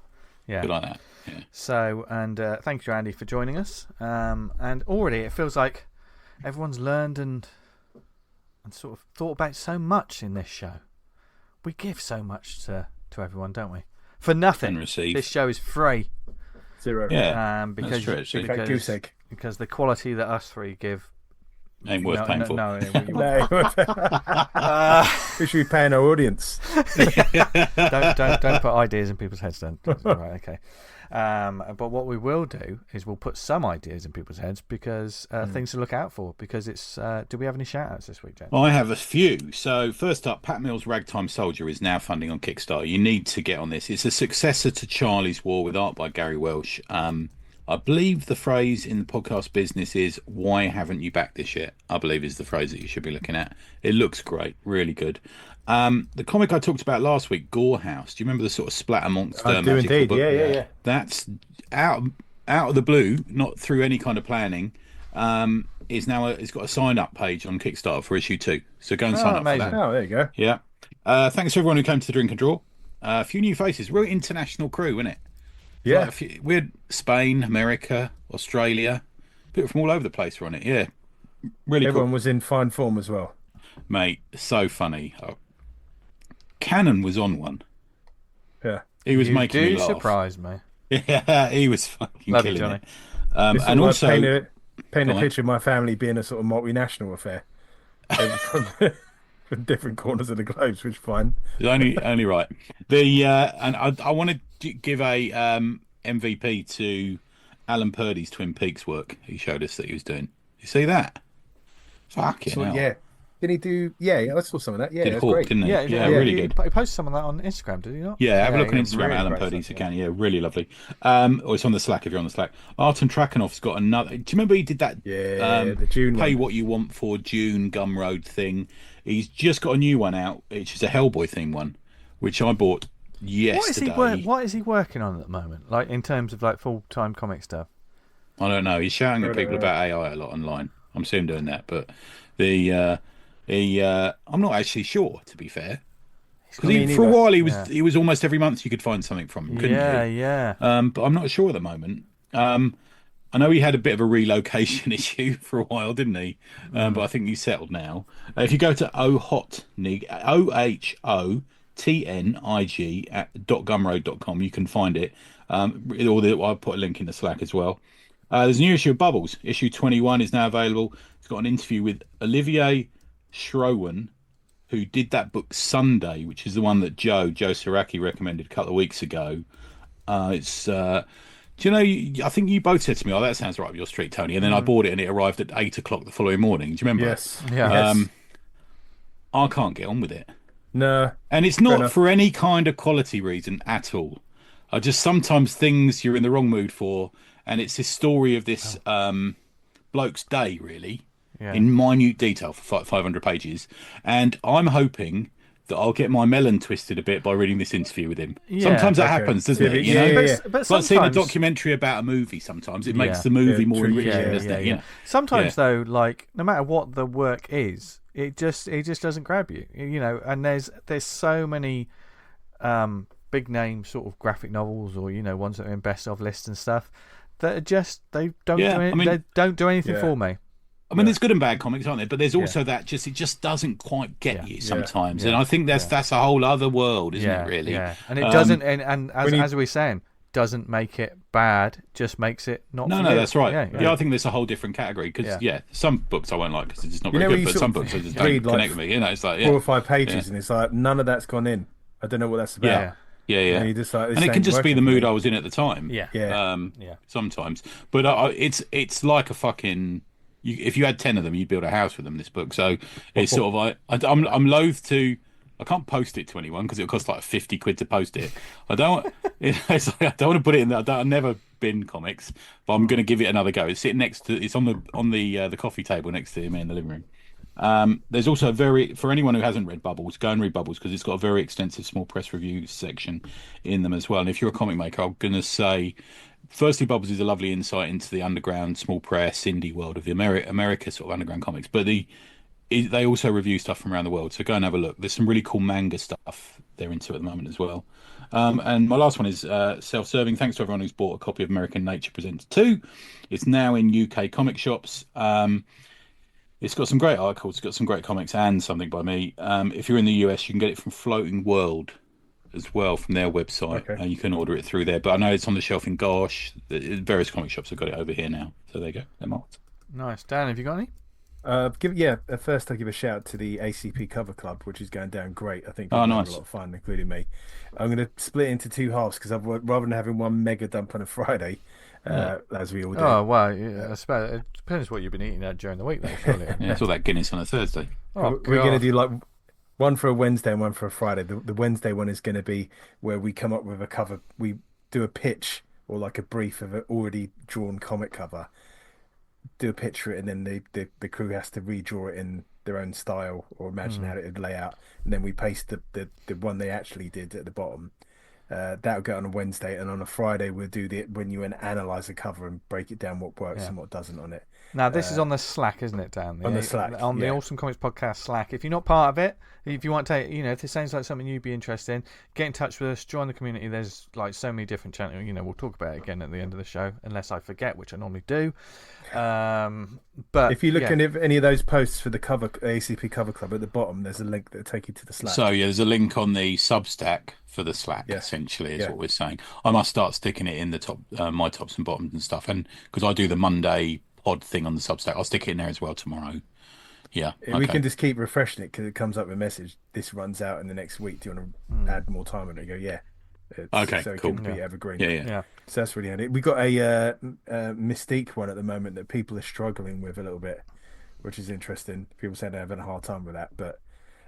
Yeah. Good like that. Yeah. So, and thank you, Andy, for joining us. And already it feels like everyone's learned and sort of thought about so much in this show. We give so much to everyone, don't we? For nothing. This show is free. Zero. Yeah. Because the quality that us three give ain't worth paying for. No. We should be paying our audience. don't put ideas in people's heads then. Right, okay. But what we will do is we'll put some ideas in people's heads because things to look out for. Because it's. Do we have any shout outs this week, James? I have a few. So first up, Pat Mills' Ragtime Soldier is now funding on Kickstarter. You need to get on this. It's a successor to Charlie's War with art by Gary Welsh. I believe the phrase in the podcast business is "Why haven't you backed this yet?" I believe is the phrase that you should be looking at. It looks great, really good. The comic I talked about last week, Gorehaus. Do you remember the sort of splatter monster? I do indeed. Book? Yeah. That's out of the blue, not through any kind of planning. Is now it's got a sign up page on Kickstarter for issue 2. So go and sign up for that. Oh, there you go. Yeah. Thanks to everyone who came to the drink and draw. A few new faces, real international crew, isn't it? Yeah. We're Spain, America, Australia, people from all over the place were on it. Yeah. Really Everyone cool. was in fine form as well. Mate, so funny. Cannon was on one. Yeah. He was making me laugh. Surprise me. Yeah, he was fucking Love you, killing Johnny. it. And also paint a picture of my family being a sort of multinational affair from different corners of the globe, which is fine. Only right. And I want to give a MVP to Alan Purdie's Twin Peaks work. He showed us that he was doing. You see that? Fucking hell. Yeah. Did he do? Yeah, I saw some of that. Yeah, did that's Hawk, great. didn't he? Yeah, really he good. He posted some of that on Instagram, did he not? Yeah, have a look on he Instagram, really Alan great Purdie's stuff, account. Yeah, really lovely. Or it's on the Slack if you're on the Slack. Artem Trakenov's got another. Do you remember he did that? The June Pay one. What You Want for June Gumroad thing. He's just got a new one out, which is a Hellboy theme one, which I bought yesterday. What is he working on at the moment? Like in terms of like full-time comic stuff? I don't know. He's shouting at people about AI a lot online. I'm seeing him doing that, but I'm not actually sure, to be fair. Because for a while he was almost every month you could find something from him, couldn't you? Yeah. But I'm not sure at the moment. I know he had a bit of a relocation issue for a while, didn't he? But I think he's settled now. If you go to ohotnig, OHOTNIG at .gumroad.com, you can find it. I'll put a link in the Slack as well. There's a new issue of Bubbles. Issue 21 is now available. It's got an interview with Olivier Schroen, who did that book Sunday, which is the one that Joe Siraki recommended a couple of weeks ago. Do you know, I think you both said to me, that sounds right up your street, Tony. And then I bought it and it arrived at 8 o'clock the following morning. Do you remember? Yes. Yeah. I can't get on with it. No. And it's not for any kind of quality reason at all. I just sometimes things you're in the wrong mood for. And it's this story of this bloke's day, really, in minute detail for 500 pages. And I'm hoping that I'll get my melon twisted a bit by reading this interview with him. Yeah, sometimes that happens, doesn't it? You know? But it's like seeing a documentary about a movie sometimes. It makes the movie more enriching, doesn't it? Yeah. Sometimes, though, like, no matter what the work is, it just doesn't grab you, you know. And there's so many big name sort of graphic novels, or, you know, ones that are in best of lists and stuff, that are just, they don't do anything for me. I mean, there's good and bad comics, aren't there? But there's also that it just doesn't quite get you sometimes, and I think that's a whole other world, isn't it? Really, and it doesn't. And as we were saying, doesn't make it bad, just makes it not. No, that's right. Yeah, I think there's a whole different category because some books I won't like because it's just not very good, but some books I just don't connect with me. You know, it's like 4 or 5 pages, and it's like none of that's gone in. I don't know what that's about. Yeah. And, and it can just be the mood I was in at the time. Sometimes, but it's like a fucking. If you had 10 of them, you'd build a house with them. This book, so it's sort of I'm loath to. I can't post it to anyone because it'll cost like 50 quid to post it. I don't. It's like, I don't want to put it in there. I've never bin comics, but I'm going to give it another go. It's sitting next to. It's on the coffee table next to me in the living room. There's also for anyone who hasn't read Bubbles, go and read Bubbles because it's got a very extensive small press review section in them as well. And if you're a comic maker, I'm going to say. Firstly, Bubbles is a lovely insight into the underground, small press, indie world of the America sort of underground comics. But they also review stuff from around the world. So go and have a look. There's some really cool manga stuff they're into at the moment as well. And my last one is self-serving. Thanks to everyone who's bought a copy of American Nature Presents 2. It's now in UK comic shops. It's got some great articles. It's got some great comics and something by me. If you're in the US, you can get it from Floating World as well from their website, and you can order it through there. But I know it's on the shelf in Gosh. Various comic shops have got it over here now. So there you go. They're marked. Nice. Dan, have you got any? First I'll give a shout out to the ACP Cover Club, which is going down great. I think nice. A lot of fun, including me. I'm going to split into 2 halves because rather than having one mega dump on a Friday, as we all do. Oh wow, I suppose it depends what you've been eating during the week, though. Surely. It's all that Guinness on a Thursday. We're going to do like one for a Wednesday and one for a Friday. The Wednesday one is going to be where we come up with a cover. We do a pitch or like a brief of an already drawn comic cover. Do a pitch for it, and then the crew has to redraw it in their own style or imagine how it would lay out. And then we paste the one they actually did at the bottom. That'll go on a Wednesday, and on a Friday we'll do when you analyze the cover and break it down what works and what doesn't on it. Now, this is on the Slack, isn't it, Dan? On the Slack. On the Awesome Comics Podcast Slack. If you're not part of it, if you want to take, if this sounds like something you'd be interested in, get in touch with us, join the community. There's like so many different channels. We'll talk about it again at the end of the show, unless I forget, which I normally do. But if you look at any of those posts for the ACP Cover Club at the bottom, there's a link that'll take you to the Slack. So, there's a link on the Substack for the Slack, essentially, is what we're saying. I must start sticking it in the top, my tops and bottoms and stuff. And because I do the Monday pod thing on the Substack, I'll stick it in there as well tomorrow. Yeah. We can just keep refreshing it because it comes up with a message. This runs out in the next week. Do you want to add more time? And I go, yeah. Okay, so it cool. can be evergreen. Yeah. So that's really handy. We got a Mystique one at the moment that people are struggling with a little bit, which is interesting. People say they're having a hard time with that, but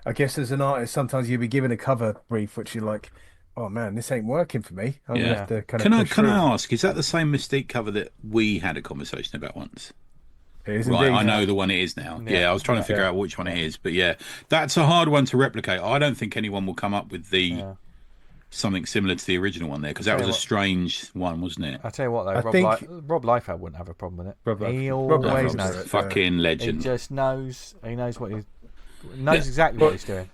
I guess as an artist, sometimes you'll be given a cover brief, which you're like, oh man, this ain't working for me. I'm gonna have to kind of Can I ask, is that the same Mystique cover that we had a conversation about once? It is right, indeed. I know the one it is now. Yeah, I was trying to figure out which one it is, but that's a hard one to replicate. I don't think anyone will come up with something similar to the original one there, because that was a strange one, wasn't it? I tell you what, though, Rob Liefeld wouldn't have a problem with it. He always knows. Fucking legend. He just knows. He knows what he's. Knows exactly what he's doing.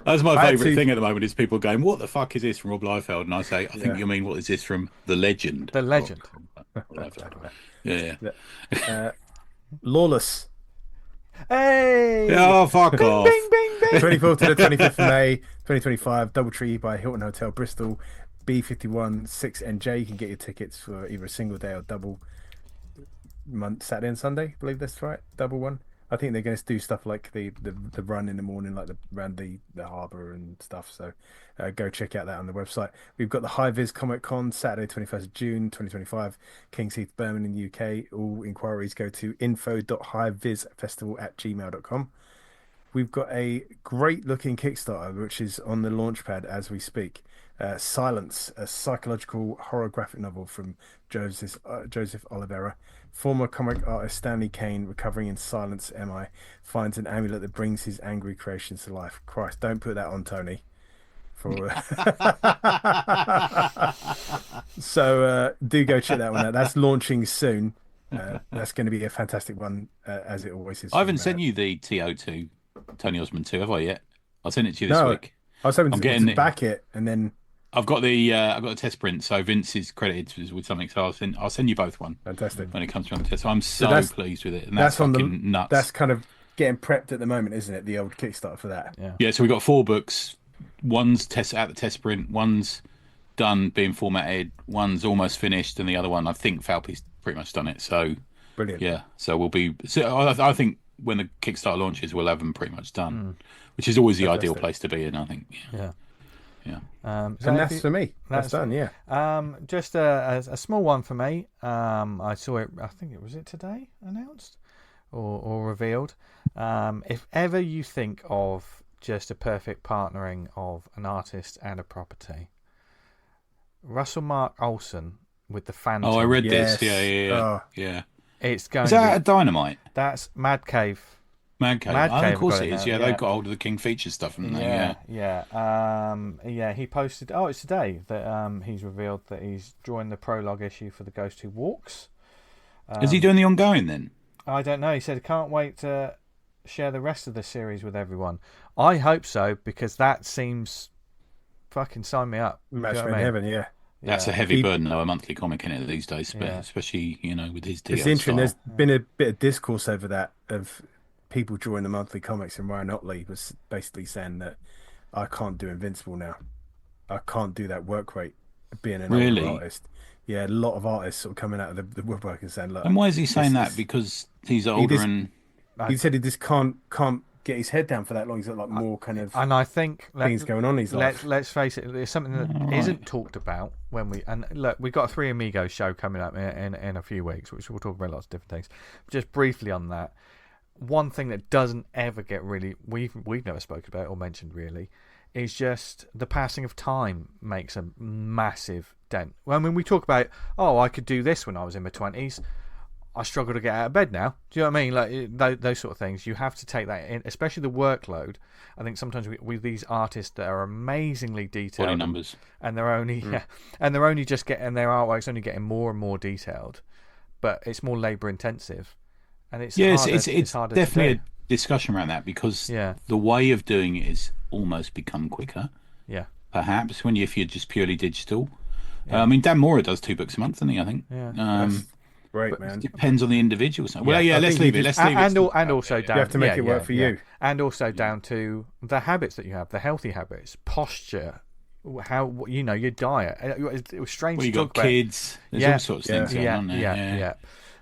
That's my favourite thing at the moment is people going, "What the fuck is this from Rob Liefeld?" And I say, "I think you mean what is this from the legend?" The legend. Lawless. Hey! Oh, fuck off. Bing, bing, bing. 24th to the 25th of May, 2025. Doubletree by Hilton Hotel, Bristol. B51 6NJ. You can get your tickets for either a single day or double month, Saturday and Sunday. I believe that's right. Double one. I think they're going to do stuff like the run in the morning, like around the harbour and stuff. So go check out that on the website. We've got the High Vis Comic Con, Saturday, 21st of June, 2025, King's Heath, Birmingham, UK. All inquiries go to info.highvisfestival@gmail.com. We've got a great looking Kickstarter, which is on the launchpad as we speak. Silence, a psychological horror graphic novel from Joseph Oliveira. Former comic artist Stanley Kane, recovering in silence, finds an amulet that brings his angry creations to life. Christ, don't put that on, Tony. So do go check that one out. That's launching soon. That's going to be a fantastic one, as it always is. I haven't sent you the TO2, Tony Osmond 2, have I yet? I sent it to you this week. I was hoping to back it and then. I've got the test print, so Vince is credited with something, so I'll send you both one. Fantastic. When it comes around the test. So I'm so pleased with it. And that's fucking nuts. That's kind of getting prepped at the moment, isn't it? The old Kickstarter for that. Yeah, so we've got 4 books. One's at the test print, one's done being formatted, one's almost finished, and the other one, I think Falpy's pretty much done it. So brilliant. Yeah, so we'll be. So I think when the Kickstarter launches, we'll have them pretty much done, which is always the ideal place to be in, I think. Yeah. And that's for me. That's done. Yeah. Just a small one for me. I saw it. I think it was today announced or revealed. If ever you think of just a perfect partnering of an artist and a property, Russell Mark Olsen with the Phantom. Oh, I read this. Yeah. It's going. Is that a Dynamite? That's Mad Cave. Mad Cave. Of course it is. Yeah, they've got hold of the King Features stuff, haven't they? Yeah. He posted. Oh, it's today that he's revealed that he's drawing the prologue issue for The Ghost Who Walks. Is he doing the ongoing then? I don't know. He said, "I can't wait to share the rest of the series with everyone." I hope so, because that seems fucking sign me up. Match made in heaven. Yeah. That's a heavy burden, though, a monthly comic in it these days, especially with his. It's interesting. There's been a bit of discourse over that of people drawing the monthly comics, and Ryan Otley was basically saying that I can't do Invincible now. I can't do that work rate being an older artist. Yeah, a lot of artists sort of coming out of the woodwork and saying, "Look." And why is he saying that? Because he's older he said he just can't get his head down for that long. He's got like more kind of. And I think things going on in his life. Let's face it, there's something that isn't talked about when we've got a Three Amigos show coming up in a few weeks, which we'll talk about lots of different things. Just briefly on that. One thing that doesn't ever get we've never spoken about or mentioned really is just the passing of time makes a massive dent. Well, I mean, we talk about, I could do this when I was in my 20s. I struggle to get out of bed now. Do you know what I mean? Like those sort of things. You have to take that in, especially the workload. I think sometimes with these artists that are amazingly detailed, body numbers, and they're only and they're only just getting their artwork's only getting more and more detailed, but it's more labour intensive. and it's it's harder definitely to do. a discussion around that, because the way of doing it is almost become quicker. Yeah, perhaps if you're just purely digital. I mean, Dan Mora does 2 books a month, doesn't he? I think. Yeah. Right, man. It depends on the individual. Well, let's leave it. And also down. You have to make it work for you, and also down to the habits that you have, the healthy habits, posture, how your diet. It was strange. Well, you to got talk kids. About. There's all sorts of things going on there. Yeah.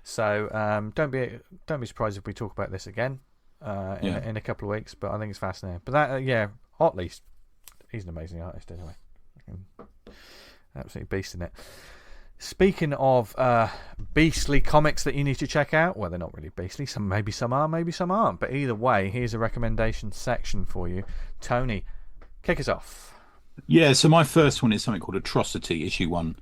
So don't be surprised if we talk about this again in a couple of weeks. But I think it's fascinating. But that Otley, he's an amazing artist anyway. Absolutely beast in it. Speaking of beastly comics that you need to check out, well, they're not really beastly. Maybe some are, maybe some aren't. But either way, here's a recommendation section for you. Tony, kick us off. Yeah, so my first one is something called Atrocity, issue 1,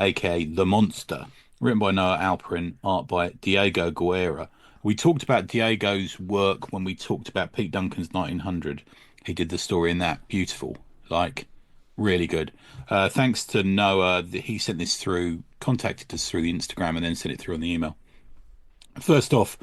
aka The Monster, written by Noah Alperin, art by Diego Guerra. We talked about Diego's work when we talked about Pete Duncan's 1900. He did the story in that. Beautiful. Really good. Thanks to Noah, he sent this through, contacted us through the Instagram, and then sent it through on the email. First off,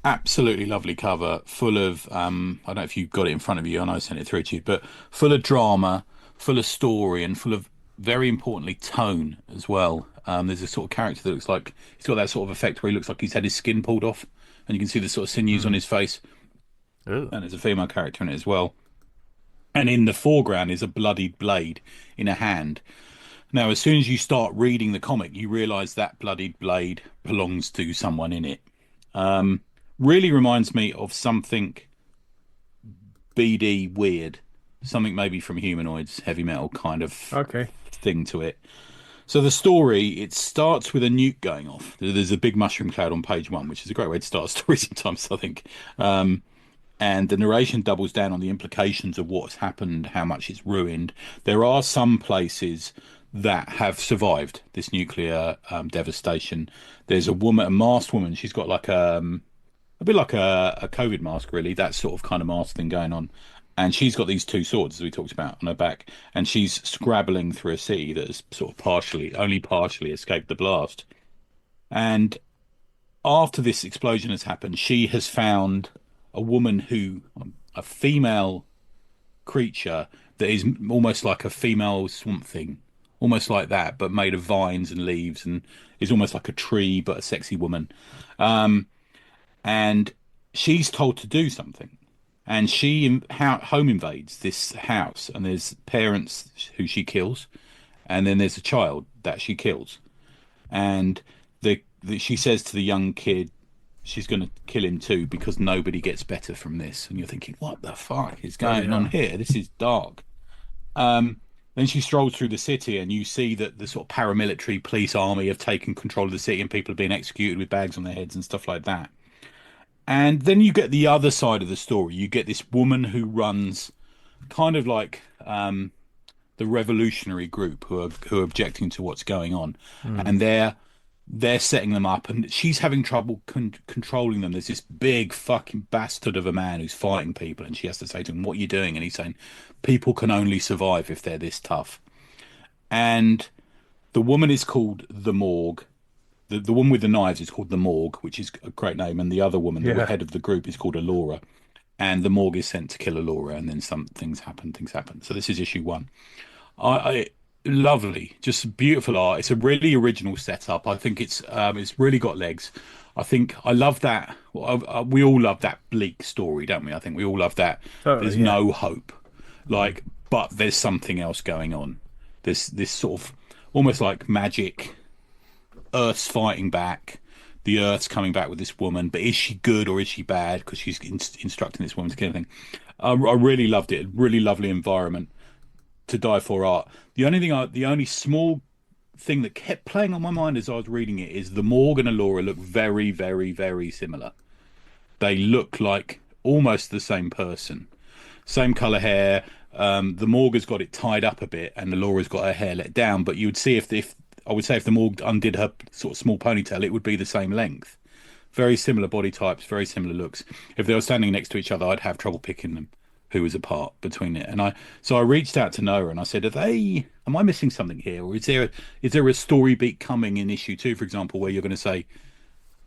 absolutely lovely cover, full of I don't know if you've got it in front of you, I know I sent it through to you, but full of drama, full of story, and full of, very importantly, tone as well. There's a sort of character that looks like he's got that sort of effect where he looks like he's had his skin pulled off, and you can see the sort of sinews on his face. Ooh. And there's a female character in it as well. And in the foreground is a bloodied blade in a hand. Now, as soon as you start reading the comic, you realise that bloodied blade belongs to someone in it. Really reminds me of something BD weird. Something maybe from Humanoids, heavy metal kind of thing to it. So the story, it starts with a nuke going off. There's a big mushroom cloud on page 1, which is a great way to start a story sometimes, I think. And the narration doubles down on the implications of what's happened, how much it's ruined. There are some places that have survived this nuclear devastation. There's a masked woman. She's got like a bit like a COVID mask, really, that sort of kind of mask thing going on. And she's got these 2 swords, as we talked about, on her back. And she's scrabbling through a city that has sort of only partially escaped the blast. And after this explosion has happened, she has found a female creature that is almost like a female swamp thing, almost like that, but made of vines and leaves, and is almost like a tree, but a sexy woman. And she's told to do something, and she home invades this house, and there's parents who she kills, and then there's a child that she kills, and she says to the young kid, she's going to kill him too, because nobody gets better from this. And you're thinking, what the fuck is going on here? This is dark. Then she strolls through the city, and you see that the sort of paramilitary police army have taken control of the city, and people are being executed with bags on their heads and stuff like that. And then you get the other side of the story. You get this woman who runs kind of like the revolutionary group who are objecting to what's going on. And they're setting them up, and she's having trouble controlling them. There's this big fucking bastard of a man who's fighting people, and she has to say to him, what are you doing? And he's saying, people can only survive if they're this tough. And the woman is called the Morgue. The woman with the knives is called the Morgue, which is a great name, and the other woman, the head of the group, is called Allura. And the Morgue is sent to kill Allura, and then things happen. So this is issue 1. Lovely, just beautiful art. It's a really original setup. I think it's really got legs. I love that. We all love that bleak story, don't we? I think we all love that. There's no hope, but there's something else going on. This sort of almost like magic. Earth's fighting back. The Earth's coming back with this woman, but is she good or is she bad? Because she's instructing this woman to kill anything. I really loved it. Really lovely environment. To die for art. The only small thing that kept playing on my mind as I was reading it is the Morgue and Allura look very, very, very similar. They look like almost the same person, same color hair. The Morgue has got it tied up a bit, and Allura's got her hair let down. But you would see if the Morgue undid her sort of small ponytail, it would be the same length. Very similar body types, very similar looks. If they were standing next to each other, I'd have trouble picking them. Who was apart between it. And I reached out to Noah and I said, am I missing something here? Or is there a story beat coming in issue 2, for example, where you're going to say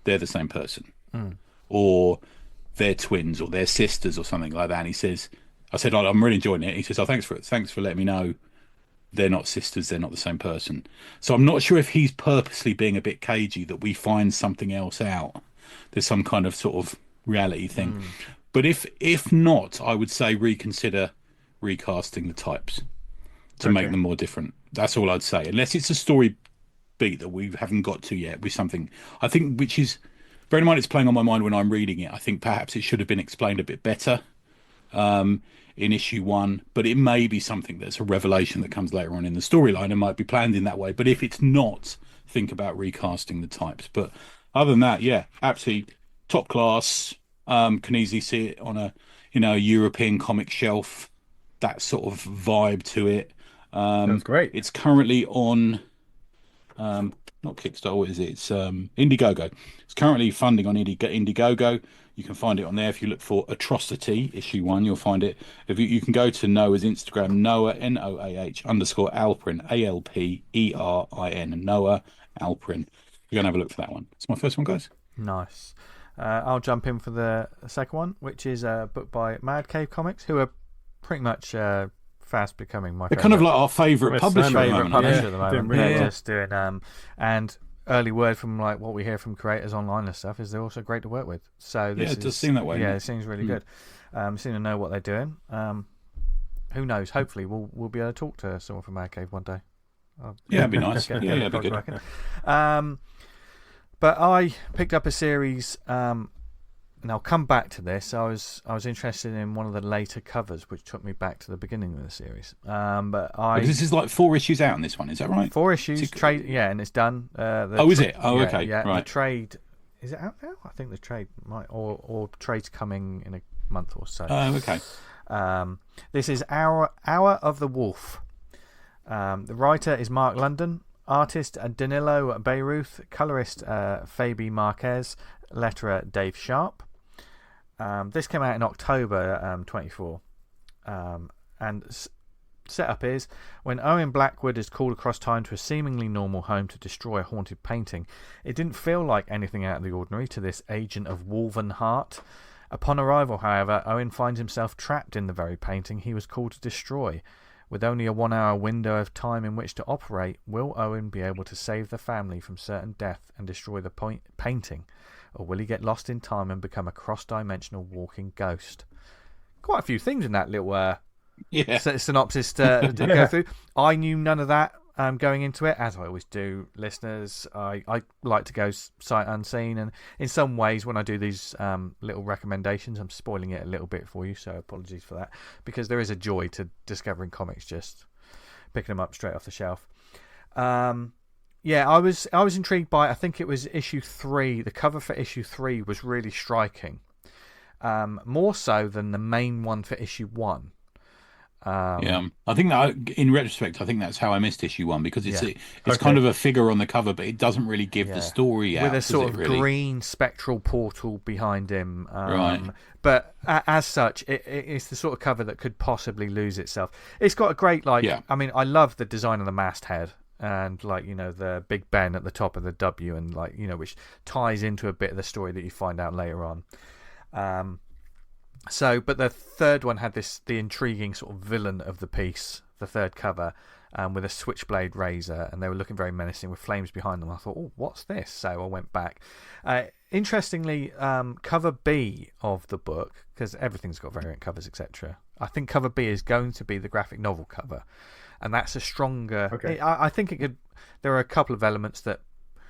they're the same person? or they're twins or they're sisters or something like that. And he says, I said, I'm really enjoying it. He says, oh, thanks for letting me know they're not sisters, they're not the same person. So I'm not sure if he's purposely being a bit cagey that we find something else out. There's some kind of sort of reality thing. But if not, I would say reconsider recasting the types to make them more different. That's all I'd say. Unless it's a story beat that we haven't got to yet with something, I think, which is, bear in mind it's playing on my mind when I'm reading it. I think perhaps it should have been explained a bit better in issue 1, but it may be something that's a revelation that comes later on in the storyline and might be planned in that way. But if it's not, think about recasting the types. But other than that, yeah, absolutely top class. Can easily see it on a European comic shelf. That sort of vibe to it. Sounds great. It's currently on not Kickstarter, what is it? It's Indiegogo. It's currently funding on Indiegogo. You can find it on there if you look for Atrocity issue 1. You'll find it. If you can go to Noah's Instagram, Noah Noah_Alprin ALPERIN, Noah Alprin. You're gonna have a look for that one. It's my first one, guys. Nice. I'll jump in for the second one, which is a book by Mad Cave Comics, who are pretty much fast becoming my They're kind of like our favourite publisher at the moment. They're just doing and early word from like what we hear from creators online and stuff is they're also great to work with. So this it does seem that way. Yeah, it seems really good. Seem to know what they're doing. Who knows? Hopefully we'll be able to talk to someone from Mad Cave one day. It'd be nice. Yeah, it'd be good. But I picked up a series, and I'll come back to this. I was interested in one of the later covers, which took me back to the beginning of the series. But this is like 4 issues out on this one, is that right? 4 issues, trade, and it's done. Is it? Oh, okay, yeah, right. The trade is it out now? I think the trade might, or trade's coming in a month or so. Oh, okay. This is Hour of the Wolf. The writer is Mark London. Artist Danilo Beyruth, colorist Fabi Marquez, letterer Dave Sharp. This came out in October 24. And setup is when Owen Blackwood is called across time to a seemingly normal home to destroy a haunted painting, it didn't feel like anything out of the ordinary to this agent of Wolven Heart. Upon arrival, however, Owen finds himself trapped in the very painting he was called to destroy. With only a 1-hour window of time in which to operate, will Owen be able to save the family from certain death and destroy the painting? Or will he get lost in time and become a cross-dimensional walking ghost? Quite a few things in that little synopsis to go through. I knew none of that going into it, as I always do, listeners. I like to go sight unseen, and in some ways when I do these little recommendations, I'm spoiling it a little bit for you, so apologies for that, because there is a joy to discovering comics, just picking them up straight off the shelf. I was intrigued by, I think it was issue 3. The cover for issue 3 was really striking, more so than the main one for issue 1. I think that in retrospect, I think that's how I missed issue 1, because it's kind of a figure on the cover, but it doesn't really give the story out, with a sort of really? Green spectral portal behind him. Right. But as such, it's the sort of cover that could possibly lose itself. It's got a great I mean, I love the design of the masthead and the Big Ben at the top of the W, and which ties into a bit of the story that you find out later on. But the third one had the intriguing sort of villain of the piece, the third cover, with a switchblade razor, and they were looking very menacing with flames behind them. I thought, oh, what's this? So I went back. Interestingly, cover B of the book, because everything's got variant covers, etc. I think cover B is going to be the graphic novel cover, and that's a stronger. Okay. I think it could. There are a couple of elements that,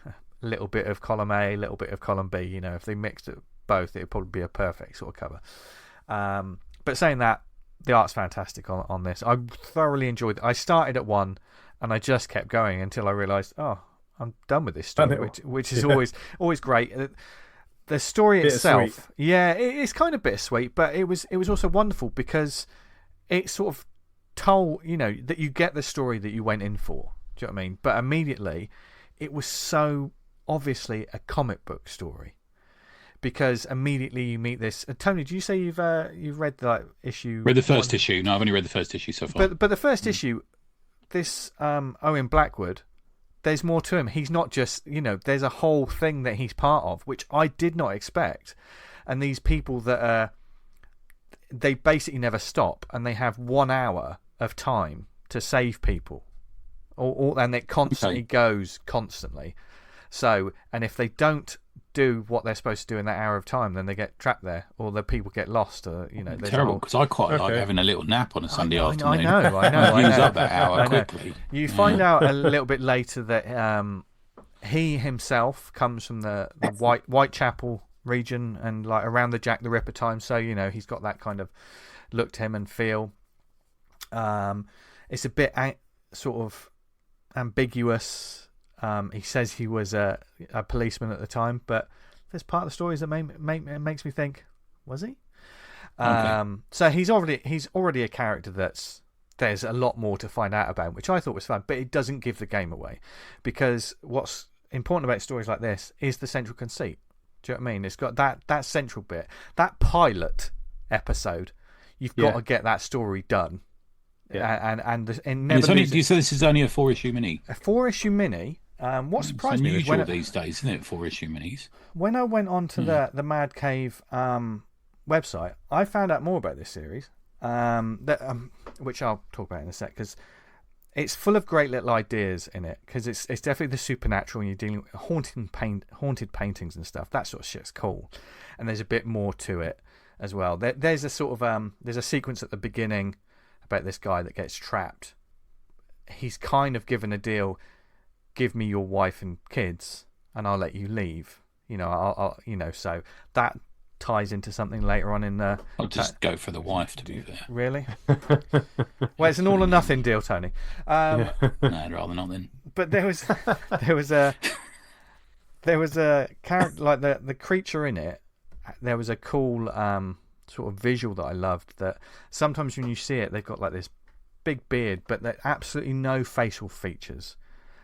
a little bit of column A, a little bit of column B. If they mixed it both, it would probably be a perfect sort of cover. But saying that, the art's fantastic on this. I thoroughly enjoyed it. I started at 1 and I just kept going until I realised, I'm done with this story, which is always great. The story itself, it's kind of bittersweet, but it was also wonderful because it sort of told that you get the story that you went in for. Do you know what I mean? But immediately, it was so obviously a comic book story. Because immediately you meet this. Tony, did you say you've read the issue? Read the first issue. No, I've only read the first issue so far. But the first issue, this Owen Blackwood, there's more to him. He's not just there's a whole thing that he's part of, which I did not expect. and these people that are, they basically never stop, and they have 1 hour of time to save people, and it constantly goes constantly. So, and if they don't do what they're supposed to do in that hour of time, then they get trapped there, or the people get lost. Or terrible, because I quite like having a little nap on a Sunday afternoon. I know. Use up that hour quickly. You find out a little bit later that he himself comes from the Whitechapel region and like around the Jack the Ripper time, so he's got that kind of look to him and feel. It's a bit sort of ambiguous. He says he was a policeman at the time, but there's part of the stories that makes me think, was he? So he's already a character there's a lot more to find out about, which I thought was fun, but it doesn't give the game away, because what's important about stories like this is the central conceit. Do you know what I mean? It's got that central bit, that pilot episode. You've got to get that story done. Yeah. And you said this is only a 4-issue mini. A 4-issue mini. What surprised me is these days, isn't it? 4-issue minis. When I went on to the Mad Cave website, I found out more about this series, which I'll talk about in a sec, because it's full of great little ideas in it. Because it's definitely the supernatural, and you're dealing with haunted paintings and stuff. That sort of shit's cool, and there's a bit more to it as well. There's a sort of there's a sequence at the beginning about this guy that gets trapped. He's kind of given a deal. Give me your wife and kids, and I'll let you leave. I'll so that ties into something later on in the. I'll just go for the wife, to be fair. Really? Well, it's an all or nothing deal, Tony. No, I'd rather not then. But there was a character, like the creature in it. There was a cool sort of visual that I loved. That sometimes when you see it, they've got like this big beard, but they're absolutely no facial features.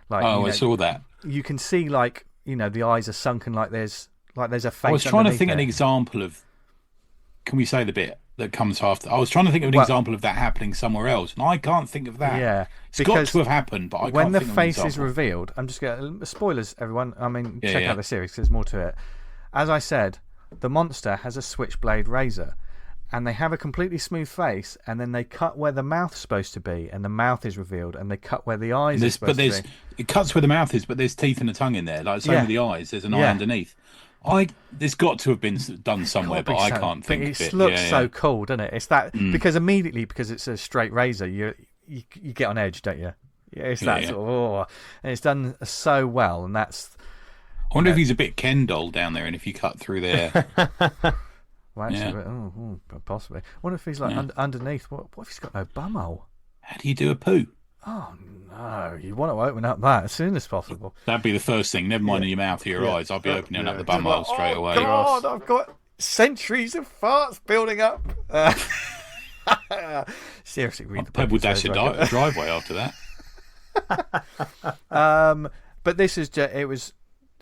Like, I saw that. You can see, like, the eyes are sunken, like there's a face. I was trying to think of an example of. Can we say the bit that comes after? I was trying to think of an example of that happening somewhere else, and I can't think of that. Yeah, it's got to have happened, but I can't. When the think of face is revealed, I'm just going spoilers, everyone. I mean, check out the series because there's more to it. As I said, the monster has a switchblade razor. And they have a completely smooth face, and then they cut where the mouth's supposed to be, and the mouth is revealed, and they cut where the eyes are supposed to be. It cuts where the mouth is, but there's teeth and a tongue in there. Like same with the eyes, there's an eye underneath. There's got to have been done somewhere, but I can't think of it. It looks so cool, doesn't it? It's that because it's a straight razor, you get on edge, don't you? It's that sort of and it's done so well, and that's. I wonder if he's a bit Ken doll down there, and if you cut through there. Well, actually, possibly. I wonder if he's like underneath. What if he's got no bumhole? How do you do a poo? Oh no! You want to open up that as soon as possible. That'd be the first thing. Never mind in your mouth or your eyes. I'll be opening up the bumhole straight away. God, I've got centuries of farts building up. Seriously, read the Pebble dash a driveway after that. But this is it was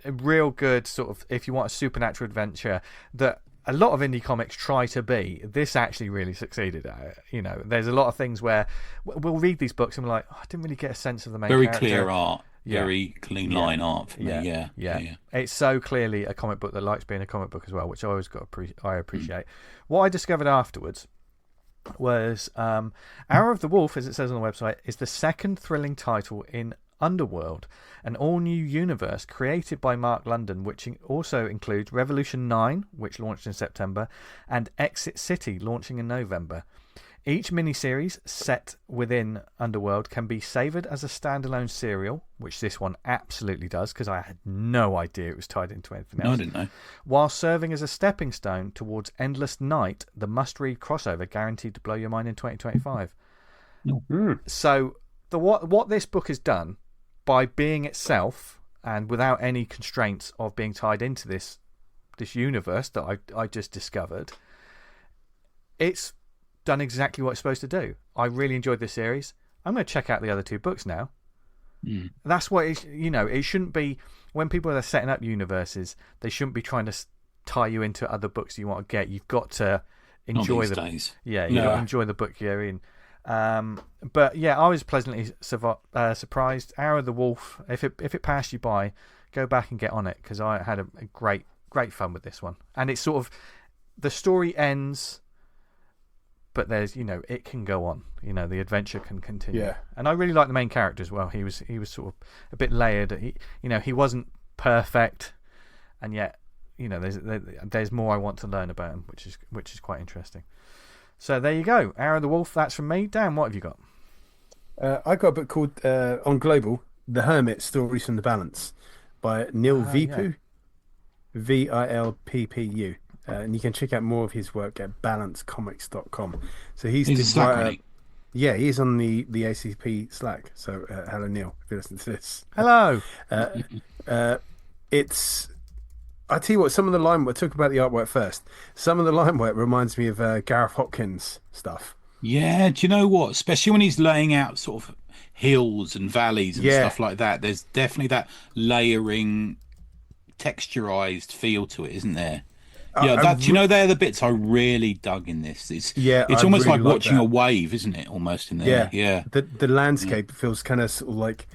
a real good sort of, if you want a supernatural adventure that a lot of indie comics try to be, this actually really succeeded at it. There's a lot of things where we'll read these books and we're like, I didn't really get a sense of the main character. Clear art, very clean line art for me. Yeah. It's so clearly a comic book that likes being a comic book as well, which I always I appreciate. What I discovered afterwards was Hour of the Wolf, as it says on the website, is the second thrilling title in Underworld, an all-new universe created by Mark London, which also includes Revolution 9, which launched in September, and Exit City, launching in November. Each miniseries set within Underworld can be savoured as a standalone serial, which this one absolutely does, because I had no idea it was tied into anything else. No, I didn't know. While serving as a stepping stone towards Endless Night, the must-read crossover guaranteed to blow your mind in 2025. Mm-hmm. So what this book has done, by being itself and without any constraints of being tied into this universe that I just discovered, it's done exactly what it's supposed to do. I really enjoyed this series. I'm going to check out the other two books now. That's what it shouldn't be. When people are setting up universes, they shouldn't be trying to tie you into other books you want to get. You've got to enjoy the days. Yeah, you got to enjoy the book you're in. But yeah, I was pleasantly surprised. Hour of the Wolf, if it passed you by, go back and get on it, because I had a great fun with this one. And it's sort of, the story ends, but there's, you know, it can go on. You know, the adventure can continue. Yeah. And I really like the main character as well. He was sort of a bit layered. He wasn't perfect, and yet, you know, there's more I want to learn about him, which is quite interesting. So there you go. Hour of the Wolf. That's from me. Dan, what have you got? I got a book called on Global, The Hermit: Stories from the Balance, by Neil Vipu, Vilppu. And you can check out more of his work at balancecomics.com. So he's a Slack, isn't he? Yeah, he's on the ACP Slack. So hello, Neil, if you listen to this. Hello. It's, I tell you what, some of the line work, talk about the artwork first. Some of the line work reminds me of Gareth Hopkins stuff. Yeah, do you know what? Especially when he's laying out sort of hills and valleys and stuff like that. There's definitely that layering, texturized feel to it, isn't there? Yeah, do you know, they're the bits I really dug in this. It's almost really like watching a wave, isn't it? Almost in there. Yeah. The landscape feels kind of sort of like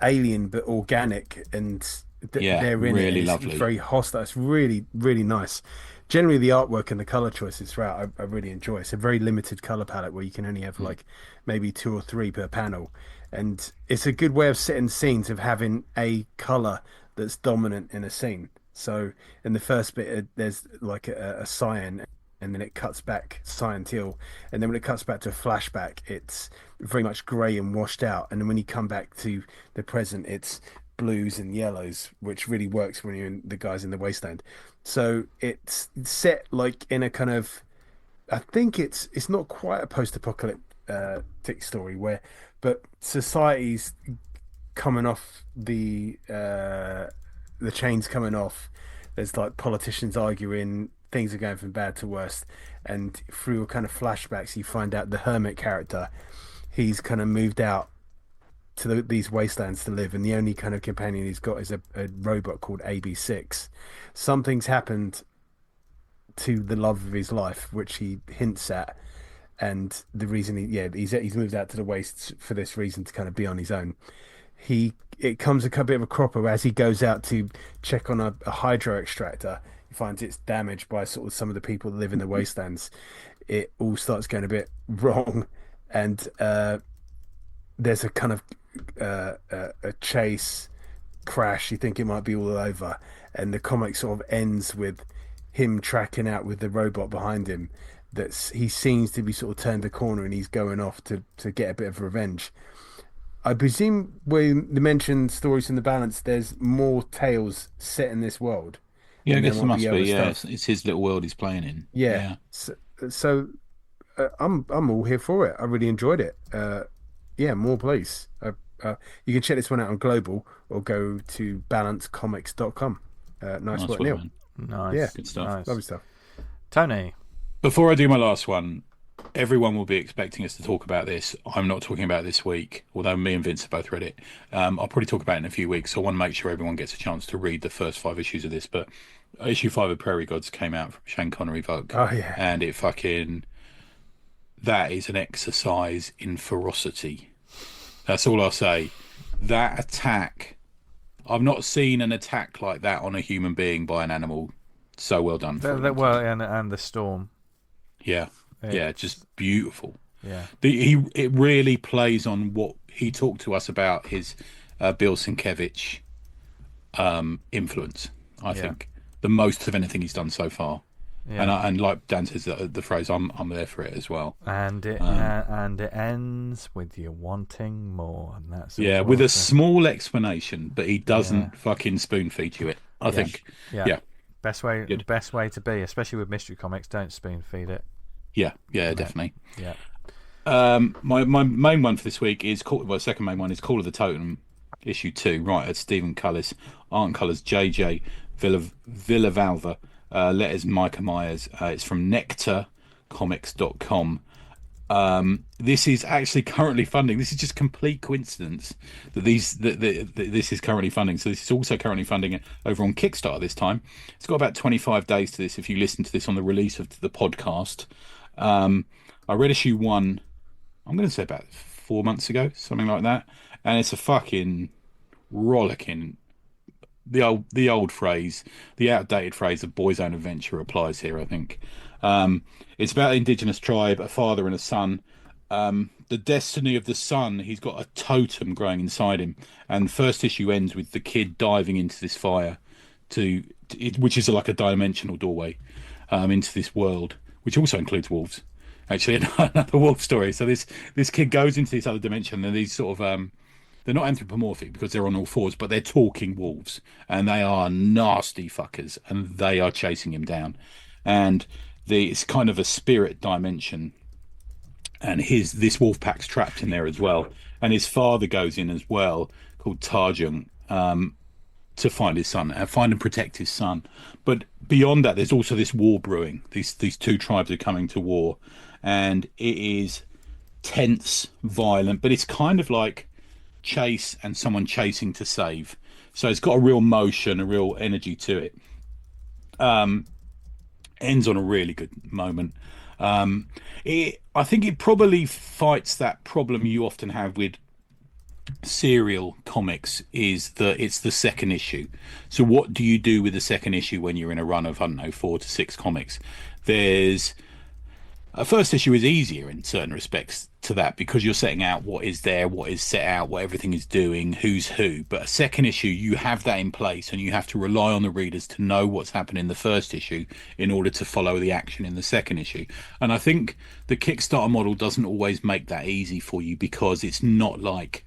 alien but organic, and they're in really it. Lovely. It's very hostile. It's really, really nice. Generally, the artwork and the color choices throughout, I really enjoy. It's a very limited color palette where you can only have like maybe 2 or 3 per panel, and it's a good way of setting scenes, of having a color that's dominant in a scene. So in the first bit, there's like a cyan, and then it cuts back cyan teal, and then when it cuts back to a flashback, it's very much grey and washed out, and then when you come back to the present, it's blues and yellows, which really works when you're in the guys in the wasteland. So it's set like in a kind of, I think it's not quite a post-apocalyptic story but society's coming off the chains coming off. There's like politicians arguing, things are going from bad to worse, and through a kind of flashbacks you find out the Hermit character, he's kind of moved out to these wastelands to live, and the only kind of companion he's got is a robot called AB6. Something's happened to the love of his life, which he hints at, and the reason he's moved out to the wastes for this reason, to kind of be on his own. It comes a bit of a cropper as he goes out to check on a hydro extractor. He finds it's damaged by sort of some of the people that live in the wastelands. It all starts going a bit wrong, and there's a kind of a chase crash. You think it might be all over, and the comic sort of ends with him tracking out with the robot behind him. He seems to be sort of turned the corner, and he's going off to get a bit of revenge. I presume when you mentioned Stories in the Balance, there's more tales set in this world. Yeah, I guess there must be. Yeah, it's his little world he's playing in. Yeah. So I'm all here for it. I really enjoyed it. More please. You can check this one out on Global, or go to balancecomics.com. Nice work, Neil. Man. Nice. Yeah, good stuff. Nice. Lovely stuff. Tony. Before I do my last one, everyone will be expecting us to talk about this. I'm not talking about it this week, although me and Vince have both read it. I'll probably talk about it in a few weeks, so I want to make sure everyone gets a chance to read the first 5 issues of this. But issue 5 of Prairie Gods came out from Shane Connery Vogue. Oh, yeah. And that is an exercise in ferocity. That's all I'll say. That attack, I've not seen an attack like that on a human being by an animal. So well done. And the storm. Yeah, just beautiful. Yeah, it really plays on what he talked to us about, his Bill Sienkiewicz influence. I think the most of anything he's done so far. Yeah. And like Dan says, the phrase, I'm there for it as well. And it ends with you wanting more, and that's with a small explanation, but he doesn't fucking spoon feed you it. I think. Yeah. Best way to be, especially with mystery comics. Don't spoon feed it. Yeah, definitely. Yeah. My main one for this week is second main one is Call of the Totem, issue 2. Right, it's Stephen Cullis, art and colours JJ Villavalva, letters Micah Myers. It's from nectarcomics.com. This is actually currently funding. This is just complete coincidence that this is currently funding. So this is also currently funding over on Kickstarter this time. It's got about 25 days to this if you listen to this on the release of the podcast. I read issue 1, I'm going to say about 4 months ago, something like that. And it's a fucking rollicking the old phrase, the outdated phrase of boy's own adventure applies here, I think. It's about an indigenous tribe, a father and a son. The destiny of the son, he's got a totem growing inside him, and the first issue ends with the kid diving into this fire which is like a dimensional doorway into this world, which also includes wolves. Actually, another wolf story. So this kid goes into this other dimension, and these sort of they're not anthropomorphic because they're on all fours, but they're talking wolves, and they are nasty fuckers, and they are chasing him down. And it's kind of a spirit dimension, and this wolf pack's trapped in there as well. And his father goes in as well, called Tarjung, to find his son and find and protect his son. But beyond that, there's also this war brewing. These two tribes are coming to war, and it is tense, violent, but it's kind of like chase and someone chasing to save. So it's got a real motion, a real energy to it. Ends on a really good moment. I think it probably fights that problem you often have with serial comics, is that it's the second issue. So what do you do with the second issue when you're in a run of, I don't know, 4 to 6 comics? There's a first issue is easier in certain respects to that, because you're setting out what is there, what is set out, what everything is doing, who's who. But a second issue, you have that in place, and you have to rely on the readers to know what's happened in the first issue in order to follow the action in the second issue. And I think the Kickstarter model doesn't always make that easy for you, because it's not like,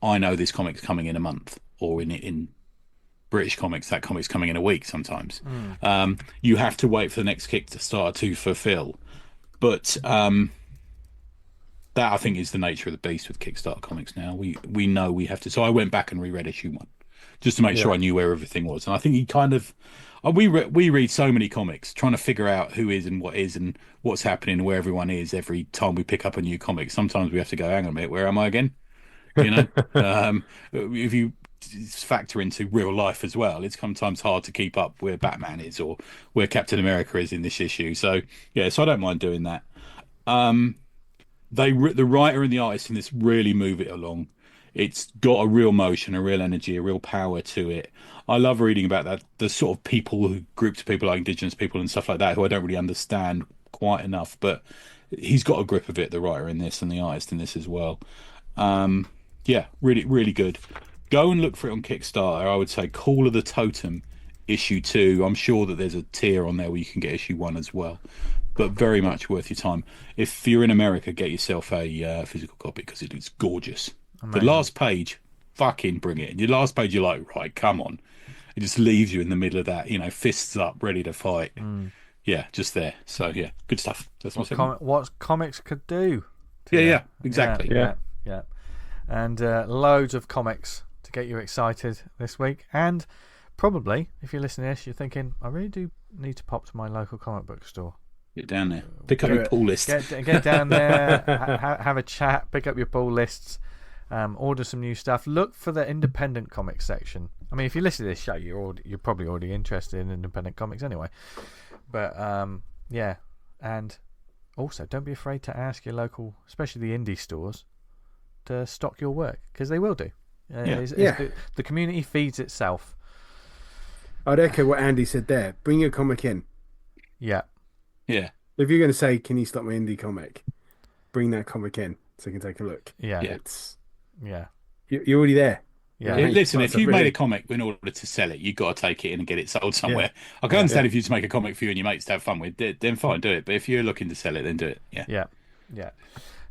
I know this comic's coming in a month, or in British comics, that comic's coming in a week sometimes. You have to wait for the next Kickstarter to fulfill. But that, I think, is the nature of the beast with Kickstarter comics now. We know we have to. So I went back and reread issue 1 just to make sure I knew where everything was. And I think he kind of, we read so many comics trying to figure out who is and what's happening and where everyone is every time we pick up a new comic. Sometimes we have to go, hang on a minute, where am I again? You know, if you factor into real life as well, it's sometimes hard to keep up where Batman is or where Captain America is in this issue. So yeah, so I don't mind doing that. The writer and the artist in this really move it along. It's got a real motion, a real energy, a real power to it. I love reading about that, the sort of groups of people like Indigenous people and stuff like that, who I don't really understand quite enough, but he's got a grip of it, the writer in this and the artist in this as well. Yeah, really, really good. Go and look for it on Kickstarter. I would say Call of the Totem issue 2. I'm sure that there's a tier on there where you can get issue 1 as well, but very much worth your time. If you're in America, get yourself a physical copy, because it is gorgeous. Amazing. The last page, fucking bring it. Your last page, you're like, right, come on. It just leaves you in the middle of that, fists up, ready to fight. Yeah, just there. So yeah, good stuff. That's what comics could do. Yeah, exactly. Yeah. And loads of comics to get you excited this week. And probably, if you're listening to this, you're thinking, I really do need to pop to my local comic book store. Get down there. Pick up your pull list. Get down there, have a chat, pick up your pull lists, order some new stuff. Look for the independent comics section. I mean, if you listen to this show, you're probably already interested in independent comics anyway. But, yeah. And also, don't be afraid to ask your local, especially the indie stores, to stock your work, because they will do. The community feeds itself. I'd echo what Andy said there. Bring your comic in. Yeah. If you're going to say, can you stock my indie comic, bring that comic in so you can take a look. Yeah. You're already there. Yeah. Listen, if you made a comic in order to sell it, you've got to take it in and get it sold somewhere. I can understand if you just make a comic for you and your mates to have fun with, then fine, do it. But if you're looking to sell it, then do it. Yeah.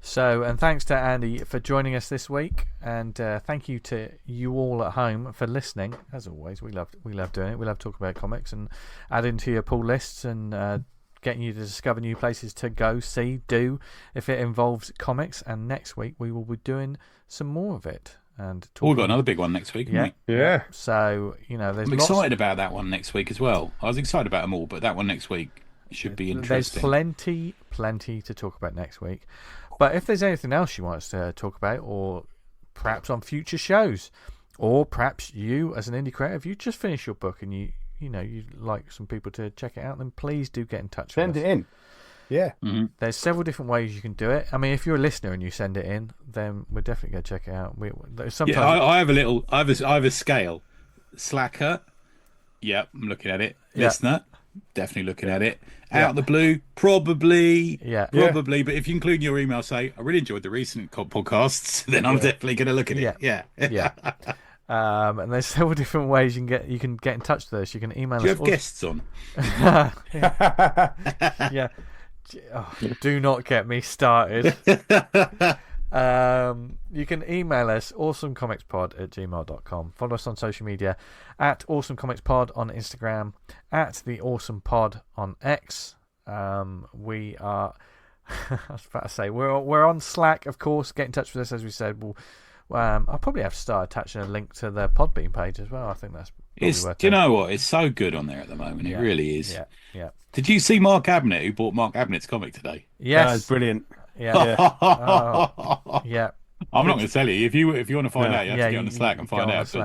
So, and thanks to Andy for joining us this week, and thank you to you all at home for listening. As always, we love doing it. We love talking about comics and adding to your pull lists and getting you to discover new places to go, see, do if it involves comics. And next week we will be doing some more of it. And we've got another big one next week, haven't we? Yeah. So, there's I'm excited about that one next week as well. I was excited about them all, but that one next week should be interesting. There's plenty to talk about next week. But if there's anything else you want us to talk about, or perhaps on future shows, or perhaps you as an indie creative, you just finished your book and you'd like some people to check it out, then please do get in touch with us. Send it in. Yeah. Mm-hmm. There's several different ways you can do it. I mean, if you're a listener and you send it in, then we're definitely going to check it out. Sometimes I have a scale. Slacker. Yep, I'm looking at it. Yeah. Listener, definitely looking at it. Out of the blue, probably. Yeah. Probably. But if you include in your email, say, I really enjoyed the recent podcasts, then I'm definitely going to look at it. Yeah. And there's several different ways you can get in touch with us. You can email us. Do you have guests on? Yeah. Oh, do not get me started. You can email us awesomecomicspod@gmail.com. Follow us on social media at awesomecomicspod on Instagram, at the awesomepod on X. We are I was about to say we're on Slack, of course. Get in touch with us, as we said. I'll probably have to start attaching a link to the Podbean page as well. I think that's worth do you know what? It's so good on there at the moment. It really is. Yeah. Did you see Mark Abnett, who bought Mark Abnett's comic today? Yes. It's brilliant. Yeah. Yeah. I'm not going to tell you. If you want to find out, you have to get on the Slack and find out.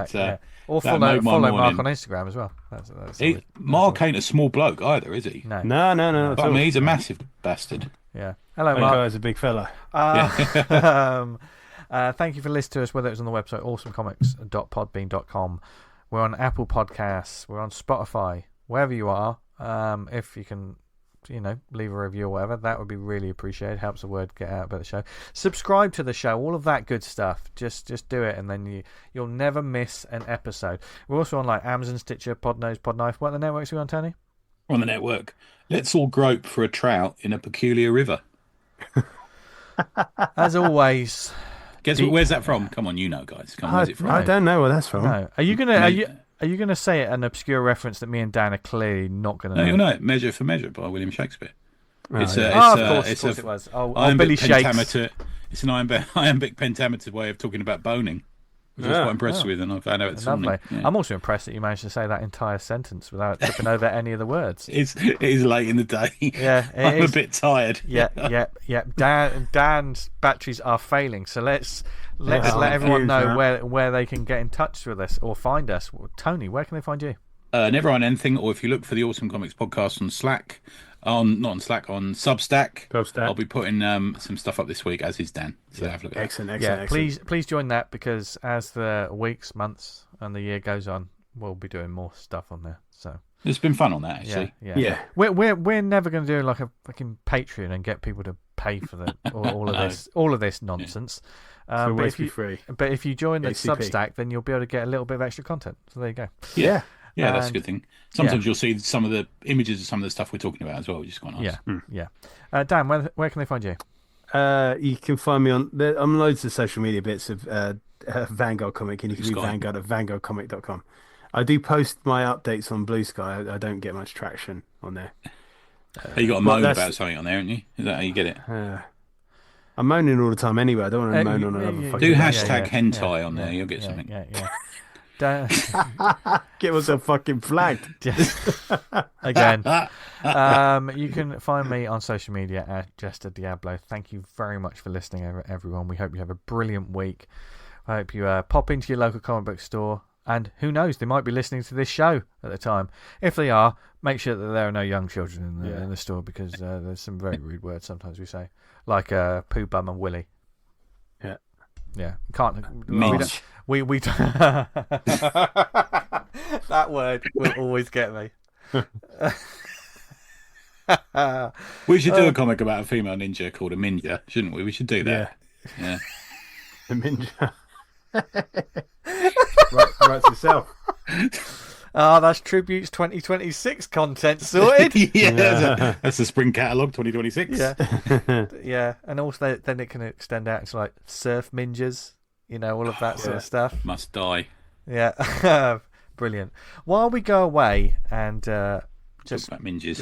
Or follow Mark on Instagram as well. Mark ain't a small bloke either, is he? No. But, I mean, he's a massive bastard. Yeah. Hello, That Mark. guy's a big fella. Thank you for listening to us, whether it's on the website awesomecomics.podbean.com. We're on Apple Podcasts. We're on Spotify. Wherever you are, if you can, leave a review or whatever, that would be really appreciated. Helps the word get out about the show. Subscribe to the show, all of that good stuff. Just do it, and then you'll never miss an episode. We're also on Amazon, Stitcher, Podnose, Podknife. What are the networks are we on, Tony? We're on the network. Let's all grope for a trout in a peculiar river. As always. Guess where's that from? Come on, guys. Where's it from? I don't know where that's from. No. Are you gonna say an obscure reference that me and Dan are clearly not gonna know? No, you'll know it. Measure for Measure by William Shakespeare. Of course it was. Billy Shakes. It's an iambic pentameter way of talking about boning, which I was quite impressed with, and I found out this morning. Yeah. I'm also impressed that you managed to say that entire sentence without tripping over any of the words. It is late in the day. Yeah, I'm a bit tired. Yeah. Dan's batteries are failing, so let's let everyone know where they can get in touch with us or find us. Tony, where can they find you? Never on anything, or if you look for the Awesome Comics podcast on Slack, on Substack. I'll be putting some stuff up this week, as is Dan. So have a look at Excellent. Please join that, because as the weeks, months, and the year goes on, we'll be doing more stuff on there. So it's been fun on that, actually. Yeah. We're never going to do like a fucking Patreon and get people to pay for all of this nonsense. But if you join the Substack, then you'll be able to get a little bit of extra content. So there you go. Yeah, that's a good thing. Sometimes you'll see some of the images of some of the stuff we're talking about as well, which is quite nice. Yeah. Dan, where can they find you? You can find me on loads of social media bits of Vanguard Comic, and you can read Vanguard at vanguardcomic.com. I do post my updates on Blue Sky. I don't get much traction on there. You got to moan about something on there, haven't you? Is that how you get it? I'm moaning all the time anyway. I don't want to moan on another fucking... Do hashtag hentai on there. You'll get something. Yeah. Get myself fucking flagged. Again. You can find me on social media at Jester Diablo. Thank you very much for listening, everyone. We hope you have a brilliant week. I hope you pop into your local comic book store, and who knows, they might be listening to this show at the time. If they are, make sure that there are no young children in the store, because there's some very rude words sometimes we say, like poo bum and willy. Yeah, can't. Minch. We that word will always get me. We should do a comic about a female ninja called a Minja, shouldn't we? We should do that. Yeah. The Minja. Writes itself. That's Tributes 2026 content sorted. That's the spring catalogue 2026. Yeah, and also then it can extend out to like surf ninjas, all of that sort of stuff. Must die. Yeah, brilliant. While we go away and just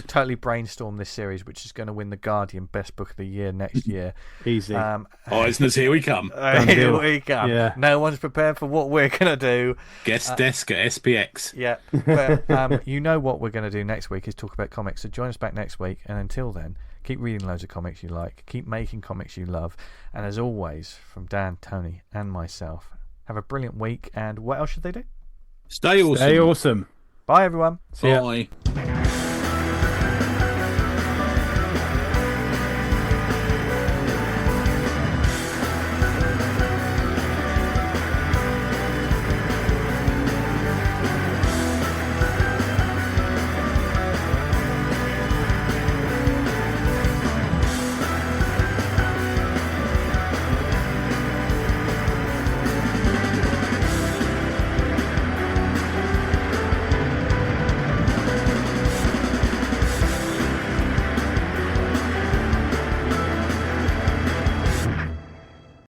totally brainstorm this series, which is going to win the Guardian Best Book of the Year next year. Easy. Listeners, here we come. Here we come. Yeah. No one's prepared for what we're going to do. Guest desk at SPX. Yeah. But you know what we're going to do next week is talk about comics. So join us back next week. And until then, keep reading loads of comics you like. Keep making comics you love. And as always, from Dan, Tony, and myself, have a brilliant week. And what else should they do? Stay awesome. Stay awesome. Bye, everyone. Bye.